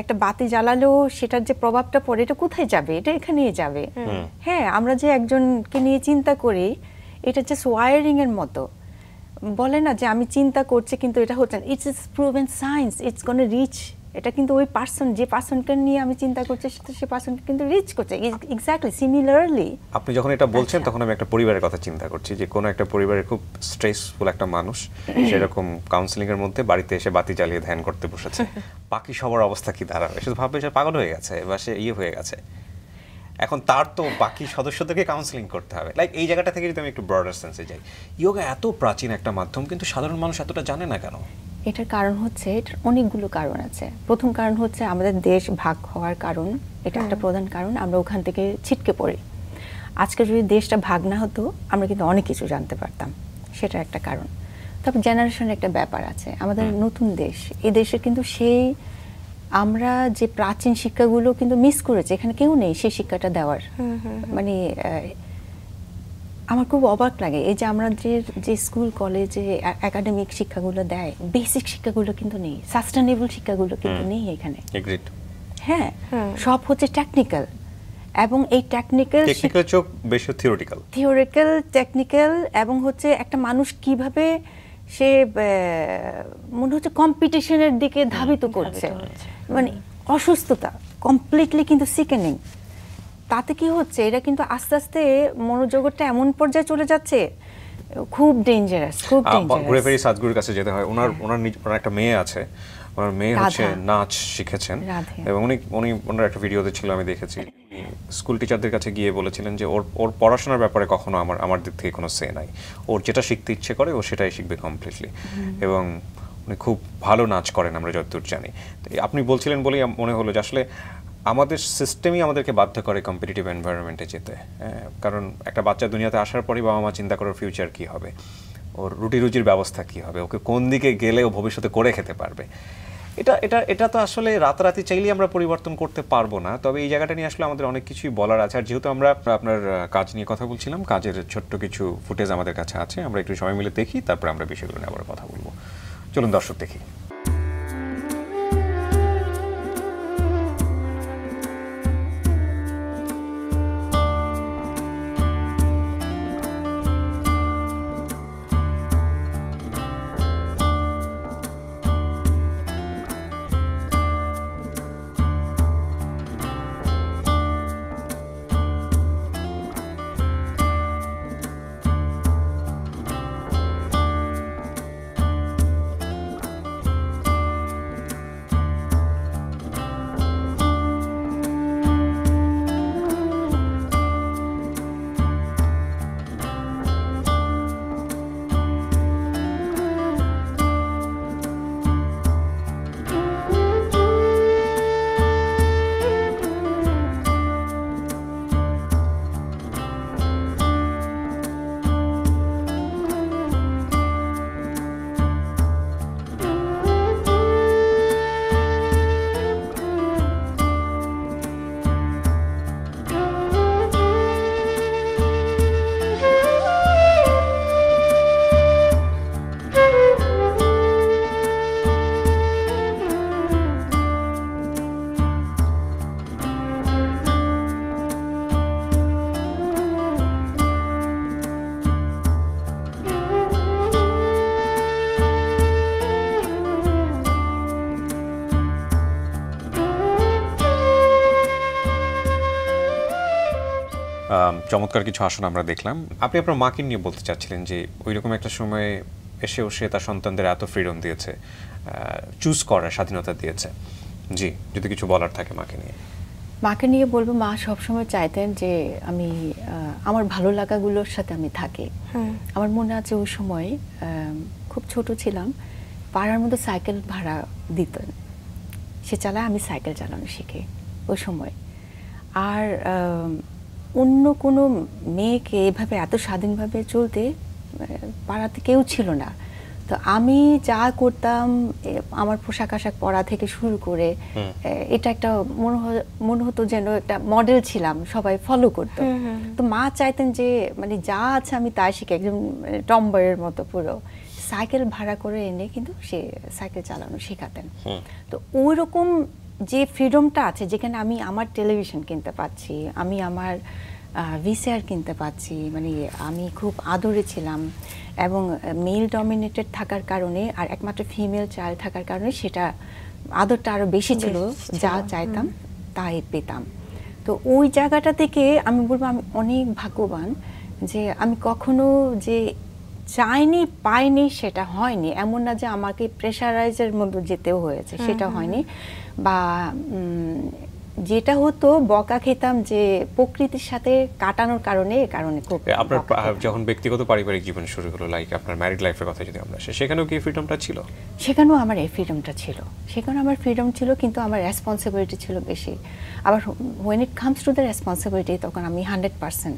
একটা বাতি জ্বালালেও সেটার যে প্রভাবটা পড়ে, এটা কোথায় যাবে? এটা এখানেই যাবে। হ্যাঁ, আমরা যে একজনকে নিয়ে চিন্তা করি, এটা জাস্ট ওয়ারিং এর মতো। বলে না যে আমি চিন্তা করছি কিন্তু এটা হচ্ছে না, it's proven science, it's gonna reach এটা কিন্তু ওই পার্সন, যে পার্সনকে নিয়ে আমি চিন্তা করছি সে পার্সনকে কিন্তু রিচ করছে এক্স্যাক্টলি সিমিলারলি। আপনি যখন এটা বলছেন তখন আমি একটা পরিবারের কথা চিন্তা করছি, যে কোনো একটা পরিবারের খুব স্ট্রেসফুল একটা মানুষ সেরকম কাউন্সিলিং এর মধ্যে বাড়িতে এসে বাতি জ্বালিয়ে ধ্যান করতে বসেছে, বাকি সবার অবস্থা কি দাঁড়াবে? শুধু ভাববে সে পাগল হয়ে গেছে বা সে হয়ে গেছে। এখন তার তো বাকি সদস্যদেরকে কাউন্সিলিং করতে হবে। লাইক এই জায়গাটা থেকে যদি আমি একটু ব্রডার সেন্সে যাই, ইয়োগা এত প্রাচীন একটা মাধ্যম কিন্তু সাধারণ মানুষ এতটা জানে না কেন? এটার কারণ হচ্ছে, এটার অনেকগুলো কারণ আছে। প্রথম কারণ হচ্ছে আমাদের দেশ ভাগ হওয়ার কারণ, এটা একটা প্রধান কারণ। আমরা ওখান থেকে ছিটকে পড়ি। আজকে যদি দেশটা ভাগ না হতো আমরা কিন্তু অনেক কিছু জানতে পারতাম, সেটা একটা কারণ। তবে জেনারেশনের একটা ব্যাপার আছে, আমাদের নতুন দেশ, এই দেশে কিন্তু সেই আমরা যে প্রাচীন শিক্ষাগুলো কিন্তু মিস করেছি, এখানে কেউ নেই সেই শিক্ষাটা দেওয়ার। মানে আমার খুব অবাক লাগে এই যে আমাদের যে স্কুল কলেজে একাডেমিক শিক্ষাগুলো দেয়, বেসিক শিক্ষাগুলো কিন্তু নেই, সাস্টেনেবল শিক্ষাগুলো কিন্তু নেই এখানে। হ্যাঁ, সব হচ্ছে টেকনিক্যাল, এবং এই টেকনিক্যাল চোখ বেশি থিওরিক্যাল টেকনিক্যাল, এবং হচ্ছে একটা মানুষ কিভাবে সে মনে হচ্ছে কম্পিটিশনের দিকে ধাবিত করছে, মানে অসুস্থতা কমপ্লিটলি কিন্তু সিকেনিং। তাতে কি হচ্ছে, এটা কিন্তু আস্তে আস্তে মনোজগৎটা এমন পর্যায়ে চলে যাচ্ছে, খুব ডেঞ্জারাস, খুব ডেঞ্জারাস। ঘুরে ফিরে সাদগুরুর কাছে যেতে হয়। ওনার একটা মেয়ে আছে, ওনার মেয়ে হচ্ছে নাচ শিখেছেন, এবং ওনার একটা ভিডিওতে ছিল আমি দেখেছি, স্কুল টিচারদের কাছে গিয়ে বলেছিলেন যে ওর পড়াশোনার ব্যাপারে কখনো আমার দিক থেকে কোনো সে নাই, ওর যেটা শিখতে ইচ্ছে করে ও সেটাই শিখবে কমপ্লিটলি, এবং উনি খুব ভালো নাচ করেন আমরা যতদূর জানি। আপনি বলছিলেন বলেই মনে হলো যে আসলে আমাদের সিস্টেমই আমাদেরকে বাধ্য করে কম্পিটিটিভ এনভায়রনমেন্টে যেতে। কারণ একটা বাচ্চা দুনিয়াতে আসার পরই বাবা মা চিন্তা করার ফিউচার কী হবে, ওর রুটি রুজির ব্যবস্থা কী হবে, ওকে কোন দিকে গেলে ও ভবিষ্যতে করে খেতে পারবে। এটা তো আসলে রাতারাতি চাইলেই আমরা পরিবর্তন করতে পারবো না। তবে এই জায়গাটা নিয়ে আসলে আমাদের অনেক কিছুই বলার আছে। আর যেহেতু আমরা আপনার কাজ নিয়ে কথা বলছিলাম, কাজের ছোট্ট কিছু ফুটেজ আমাদের কাছে আছে, আমরা একটু সময় মিলে দেখি, তারপরে আমরা বিষয়গুলো নিয়ে আবার কথা বলবো। চলুন দর্শক দেখি। চমৎকার কিছু আসন আমরা দেখলাম। আপনি আপনার মাকে নিয়ে বলতে চাচ্ছিলেন যে ওইরকম একটা সময়ে এসেও সে তার সন্তানদের এত ফ্রিডম দিয়েছে, চুজ করার স্বাধীনতা দিয়েছে। জি, যদি কিছু বলার থাকে মাকে নিয়ে। মাকে নিয়ে বলবো, মা সবসময় চাইতেন যে আমি আমার ভালো লাগাগুলোর সাথে আমি থাকি। আমার মনে আছে ওই সময় খুব ছোট ছিলাম, পাড়ার মধ্যে সাইকেল ভাড়া দিতেন, সে চালায়, আমি সাইকেল চালানো শিখি ওই সময়। আর অন্য কোনো মেয়েকে এভাবে এত স্বাধীনভাবে চলতে পাড়াতে কেউ ছিল না। তো আমি যা করতাম, আমার পোশাক আশাক পরা থেকে শুরু করে, এটা একটা মনে হতো যেন একটা মডেল ছিলাম, সবাই ফলো করতো। তো মা চাইতেন যে মানে যা আছে আমি তাই শিখি, একদম টম্বয়ের মতো পুরো। সাইকেল ভাড়া করে এনে কিন্তু সে সাইকেল চালানো শেখাতেন। তো ওই রকম যে ফ্রিডমটা আছে, যেখানে আমি আমার টেলিভিশন কিনতে পাচ্ছি, আমি আমার ভিসিআর কিনতে পাচ্ছি, মানে আমি খুব আদরে ছিলাম। এবং মেল ডমিনেটেড থাকার কারণে আর একমাত্র ফিমেল চাইল্ড থাকার কারণে সেটা আদরটা আরো বেশি ছিল, যা চাইতাম তাই পেতাম। তো ওই জায়গাটা থেকে আমি বলবো আমি অনেক ভাগ্যবান যে আমি কখনো যে চাইনি পাইনি সেটা হয়নি, এমন না যে আমাকে প্রেশারাইজের মধ্যে যেতেও হয়েছে, সেটা হয়নি। বা যেটা হতো বকা খেতাম যে প্রকৃতির সাথে কাটানোর কারণে খুব। আপনার যখন ব্যক্তিগত পারিবারিক জীবন শুরু হলো, লাইক আপনার ম্যারিড লাইফের কথা যদি আমরা আসি, সেখানেও কি ফ্রিডমটা ছিল? সেখানেও আমার এই ফ্রিডমটা ছিল, সেখানে আমার ফ্রিডম ছিল, কিন্তু আমার রেসপন্সিবিলিটি ছিল বেশি। আবার when it comes to the responsibility, তখন আমি 100%,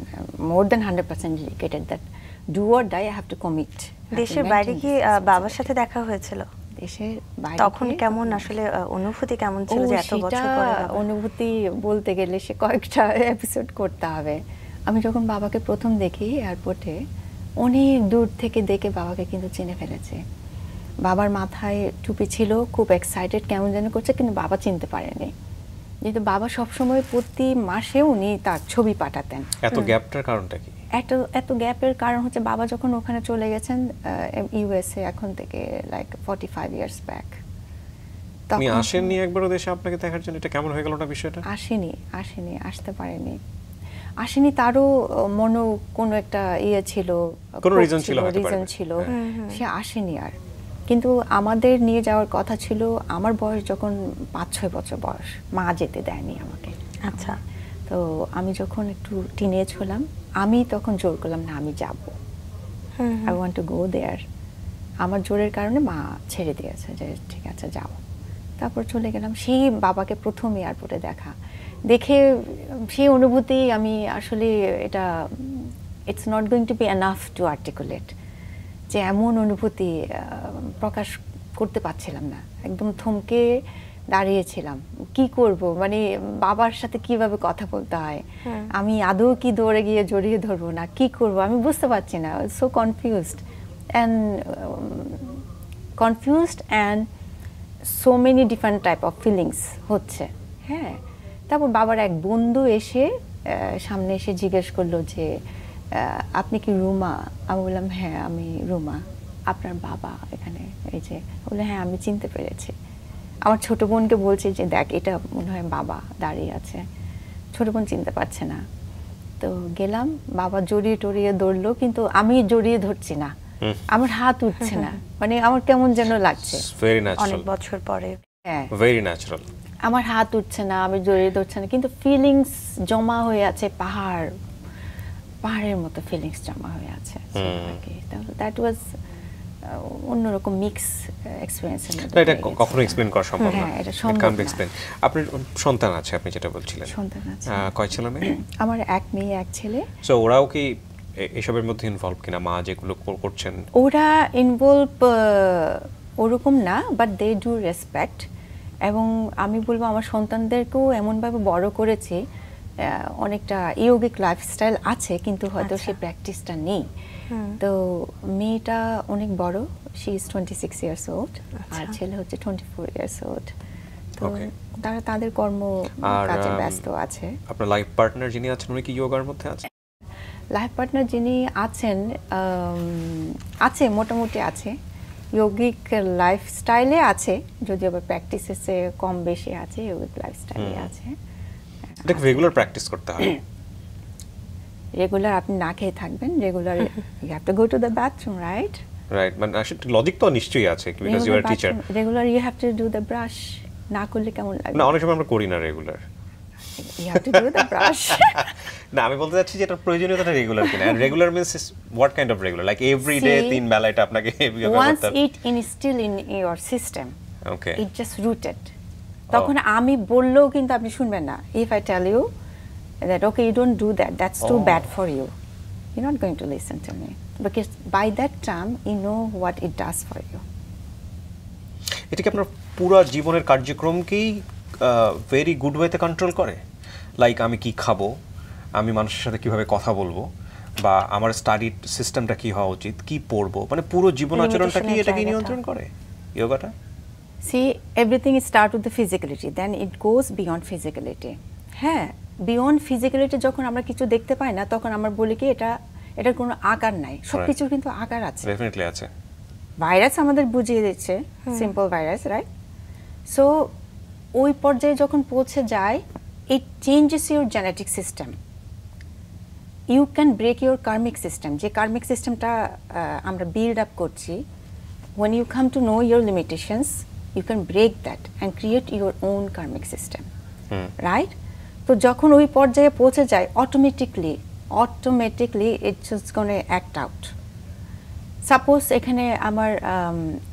more than 100% dedicated that do or die I have to commit. দেশের বাইরে কি বাবার সাথে দেখা হয়েছিল? দেশের বাইরে তখন কেমন আসলে অনুভূতি কেমন ছিল যে এত বছর পরে? অনুভূতি বলতে গেলে সে কয়েকটা এপিসোড করতে হবে। আমি যখন বাবাকে প্রথম দেখি এয়ারপোর্টে, অনেক দূর থেকে দেখে বাবাকে কিন্তু চিনে ফেলেছে। বাবার মাথায় টুপি ছিল, খুব এক্সাইটেড কেমন যেন করছে, কিন্তু বাবা চিনতে পারেনি। কিন্তু বাবা সবসময় প্রতি মাসে উনি তার ছবি পাঠাতেন। এত গ্যাপটার কারণটা কি? এত গ্যাপের কারণ হচ্ছে বাবা যখন ওখানে চলে গেছেন ইউএসএ, এখন থেকে লাইক 45 ইয়ার্স ব্যাক। আপনি আসেননি একবারও দেশে আপনাকে দেখার জন্য? এটা কেমন হয়ে গেল না বিষয়টা? আসেনি, আসতে আসেনি। তারও কোনো একটা ছিল, কোনো রিজন ছিল, সে আসেনি আর। কিন্তু আমাদের নিয়ে যাওয়ার কথা ছিল, আমার বয়স যখন 5-6 বছর বয়স, মা যেতে দেয়নি আমাকে। আচ্ছা। তো আমি যখন একটু টিনেজ হলাম, আমি তখন জোর করলাম না আমি যাব, আই ওয়ান্ট টু গো দেয়ার। আমার জোরের কারণে মা ছেড়ে দিয়েছে যে ঠিক আছে যাও। তারপর চলে গেলাম। সেই বাবাকে প্রথম এয়ারপোর্টে দেখে সেই অনুভূতি আমি আসলে এটা it's not going to B enough to articulate, যে এমন অনুভূতি প্রকাশ করতে পারছিলাম না। একদম থমকে দাঁড়িয়েছিলাম, কি করব, মানে বাবার সাথে কিভাবে কথা বলতে হয়, আমি আদৌ কি দৌড়ে গিয়ে জড়িয়ে ধরবো না কি করব, আমি বুঝতে পারছি না। So confused and so many different type of feelings হচ্ছে। হ্যাঁ, তারপর বাবার এক বন্ধু এসে সামনে এসে জিজ্ঞেস করলো যে আপনি কি রুমা? আমি বললাম হ্যাঁ আমি রুমা, আপনার বাবা এখানে? এই যে বলে হ্যাঁ আমি চিনতে পেরেছি। আমার ছোট বোনকে বলছে যে দেখ এটা মনে হয় বাবা দাঁড়িয়ে আছে, ছোট বোন চিনতে পারছে না। তো গেলাম, বাবা জড়িয়ে টড়িয়ে ধরলো, কিন্তু আমি জড়িয়ে ধরছি না, আমার হাত উঠছে না, মানে আমার কেমন যেন লাগছে অনেক বছর পরে। হ্যাঁ, ভেরি ন্যাচারাল। আমার হাত উঠছে না, আমি জড়িয়ে ধরছে না, কিন্তু ফিলিংস জমা হয়ে আছে, পাহাড়ের মতো ফিলিংস জমা হয়ে আছে। দ্যাট ওয়াজ অন্যরকম মিক্স এক্সপেরিয়েন্স। এটা কখনো এক্সপ্লেইন করা সম্ভব না। হ্যাঁ, এটা সম্ভব না। আপনার সন্তান আছে, আপনি যেটা বলছিলেন? সন্তান আছে। কয় ছেলে মেয়ে? আমার এক মেয়ে এক ছেলে। সো ওরাও কি এসবের মধ্যে ইনভলভ কিনা, মা যেগুলো করছেন? ওরা ইনভলভ ওরকম না, বাট দে ডু রেসপেক্ট। এবং আমি বলবো আমার সন্তানদেরকেও এমনভাবে বড় করেছি, অনেকটা ইয়োগিক লাইফস্টাইল আছে, কিন্তু হয়তো সেই প্র্যাকটিসটা নেই। তো মেয়েটা অনেক বড়, শি ইজ 26 ইয়ার্স ওল্ড, আর ছেলে হচ্ছে 24 ইয়ার্স ওল্ড। তো তারা তাদের কর্ম কাজে ব্যস্ত আছে। আপনার লাইফ পার্টনার যিনি আছেন উনি কি যোগার মধ্যে আছেন? লাইফ পার্টনার যিনি আছেন আছে, মোটামুটি আছে, ইয়োগিক লাইফস্টাইলে আছে, যদিও আবার প্র্যাকটিসে কম বেশি আছে, ইয়োগিক লাইফস্টাইলে আছে। এটা রেগুলার প্র্যাকটিস করতে হয়? রেগুলার আপনি না খেয়ে থাকবেন, regular you have to go to the bathroom, right? মানে আসলে লজিক তো নিশ্চয়ই আছে, because you are teacher. Regular you have to do the brush, না করলে কেমন লাগে? না, অনেক সময় আমরা করি না regular. You have to do the brush. না, আমি বলতে চাচ্ছি যে এটা প্রয়োজনীয়তাটা রেগুলার কিনা। And regular means what kind of regular? Like every day 3 বেলা এটা আপনাকে once it instill in your system, okay, it just rooted. তখন আমি বললেও কিন্তু আপনি শুনবেন না। If I tell you that okay, you don't do that, that's too bad for you, you're not going to listen to me, because by that time you know what it does for you. এটা কি আপনার পুরো জীবনের কার্যক্রমকেই very good ওয়েতে control করে? Like আমি কি খাবো, আমি মানুষের সাথে কিভাবে কথা বলবো, বা আমার স্টাডি সিস্টেমটা কি হওয়া উচিত, কি পড়বো, মানে পুরো জীবন আচরণটা কি এটা কি নিয়ন্ত্রণ করে যোগাটা? See, everything starts with the physicality, then it goes beyond physicality. হ্যাঁ, বিয়ন্ড ফিজিক্যালিটি যখন আমরা কিছু দেখতে পাই না, তখন আমরা বলি কি এটার কোনো আকার নাই। সবকিছুর কিন্তু আকার আছে, ডেফিনেটলি আছে। ভাইরাস আমাদের বুঝিয়ে দিচ্ছে, সিম্পল ভাইরাস, রাইট? সো ওই পর্যায়ে যখন পৌঁছে যায়, it changes your genetic system. You can break your karmic system, যে কার্মিক সিস্টেমটা আমরা বিল্ড আপ করছি। when you come to know your limitations, you can break that and create your own karmic system, right? তো যখন ওই পর্যায়ে পৌঁছে যায়, automatically it's just gonna act out. Suppose এখানে আমার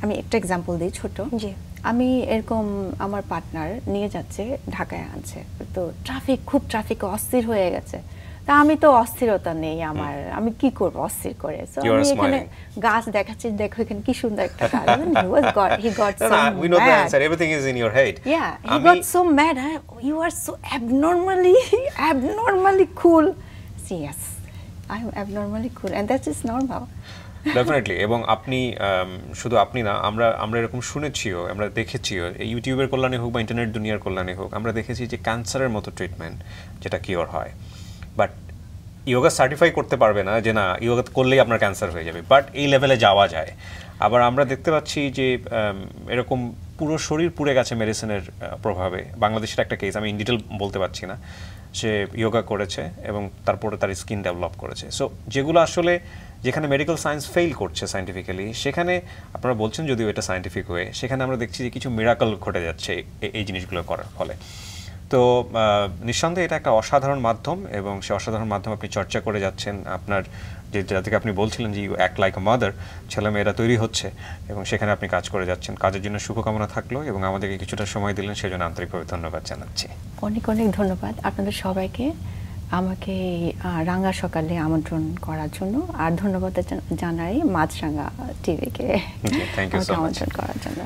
আমি একটা এক্সাম্পল দিই ছোট। জি। আমি এরকম আমার পার্টনার নিয়ে যাচ্ছে, ঢাকায় আনছে, তো খুব ট্রাফিকে অস্থির হয়ে গেছে। তা আমি তো অস্থিরতা নেই আমার, আমি কি করব অস্থির করে। সো আমি এখানে গাছ দেখাচ্ছি, দেখো এখানে কি সুন্দর একটা গাছ। he got so mad. We know the answer, everything is in your head. Yeah, he got so mad. You are so abnormally cool. Yes, I am abnormally cool and that is normal. Definitely. এবং আপনি শুধু আপনি না, আমরা এরকম শুনেছিও, আমরা দেখেছিও, ইউটিউবের কল্যাণে হোক বা ইন্টারনেট দুনিয়ার কল্যাণে হোক, আমরা দেখেছি যে ক্যান্সারের মতো ট্রিটমেন্ট যেটা কিওর হয়, বাট ইয়োগা সার্টিফাই করতে পারবে না যে না ইয়োগা করলেই আপনার ক্যান্সার হয়ে যাবে, বাট এই লেভেলে যাওয়া যায়। আবার আমরা দেখতে পাচ্ছি যে এরকম পুরো শরীর পুড়ে গেছে মেডিসিনের প্রভাবে। বাংলাদেশের একটা কেস, আমি ইন ডিটেল বলতে পারছি না, সে ইয়োগা করেছে এবং তারপরে তার স্কিন ডেভেলপ করেছে। সো যেগুলো আসলে যেখানে মেডিকেল সায়েন্স ফেল করছে সায়েন্টিফিক্যালি, সেখানে আপনারা বলছেন যদিও এটা সায়েন্টিফিক হয়ে, সেখানে আমরা দেখছি যে কিছু মিরাকল ঘটে যাচ্ছে এই জিনিসগুলো করার ফলে। তো নিঃসন্দেহে এটা একটা অসাধারণ মাধ্যম, এবং সে অসাধারণ মাধ্যম আপনি চর্চা করে যাচ্ছেন। আপনার যেটা থেকে আপনি বলছিলেন যে you act like a mother, ছেলেমেয়েরা তৈরি হচ্ছে এবং সেখানে আপনি কাজ করে যাচ্ছেন। কাজের জন্য শুভকামনা থাকলো এবং আমাদেরকে কিছুটা সময় দিলেন, সেজন্য আন্তরিকভাবে ধন্যবাদ জানাচ্ছি। অনেক অনেক ধন্যবাদ আপনাদের সবাইকে আমাকে রাঙা সকালে আমন্ত্রণ করার জন্য, আর ধন্যবাদ জানাই মাছরাঙা টিভিকে থ্যাংক ইউ সো মাচ আমন্ত্রণ করার জন্য।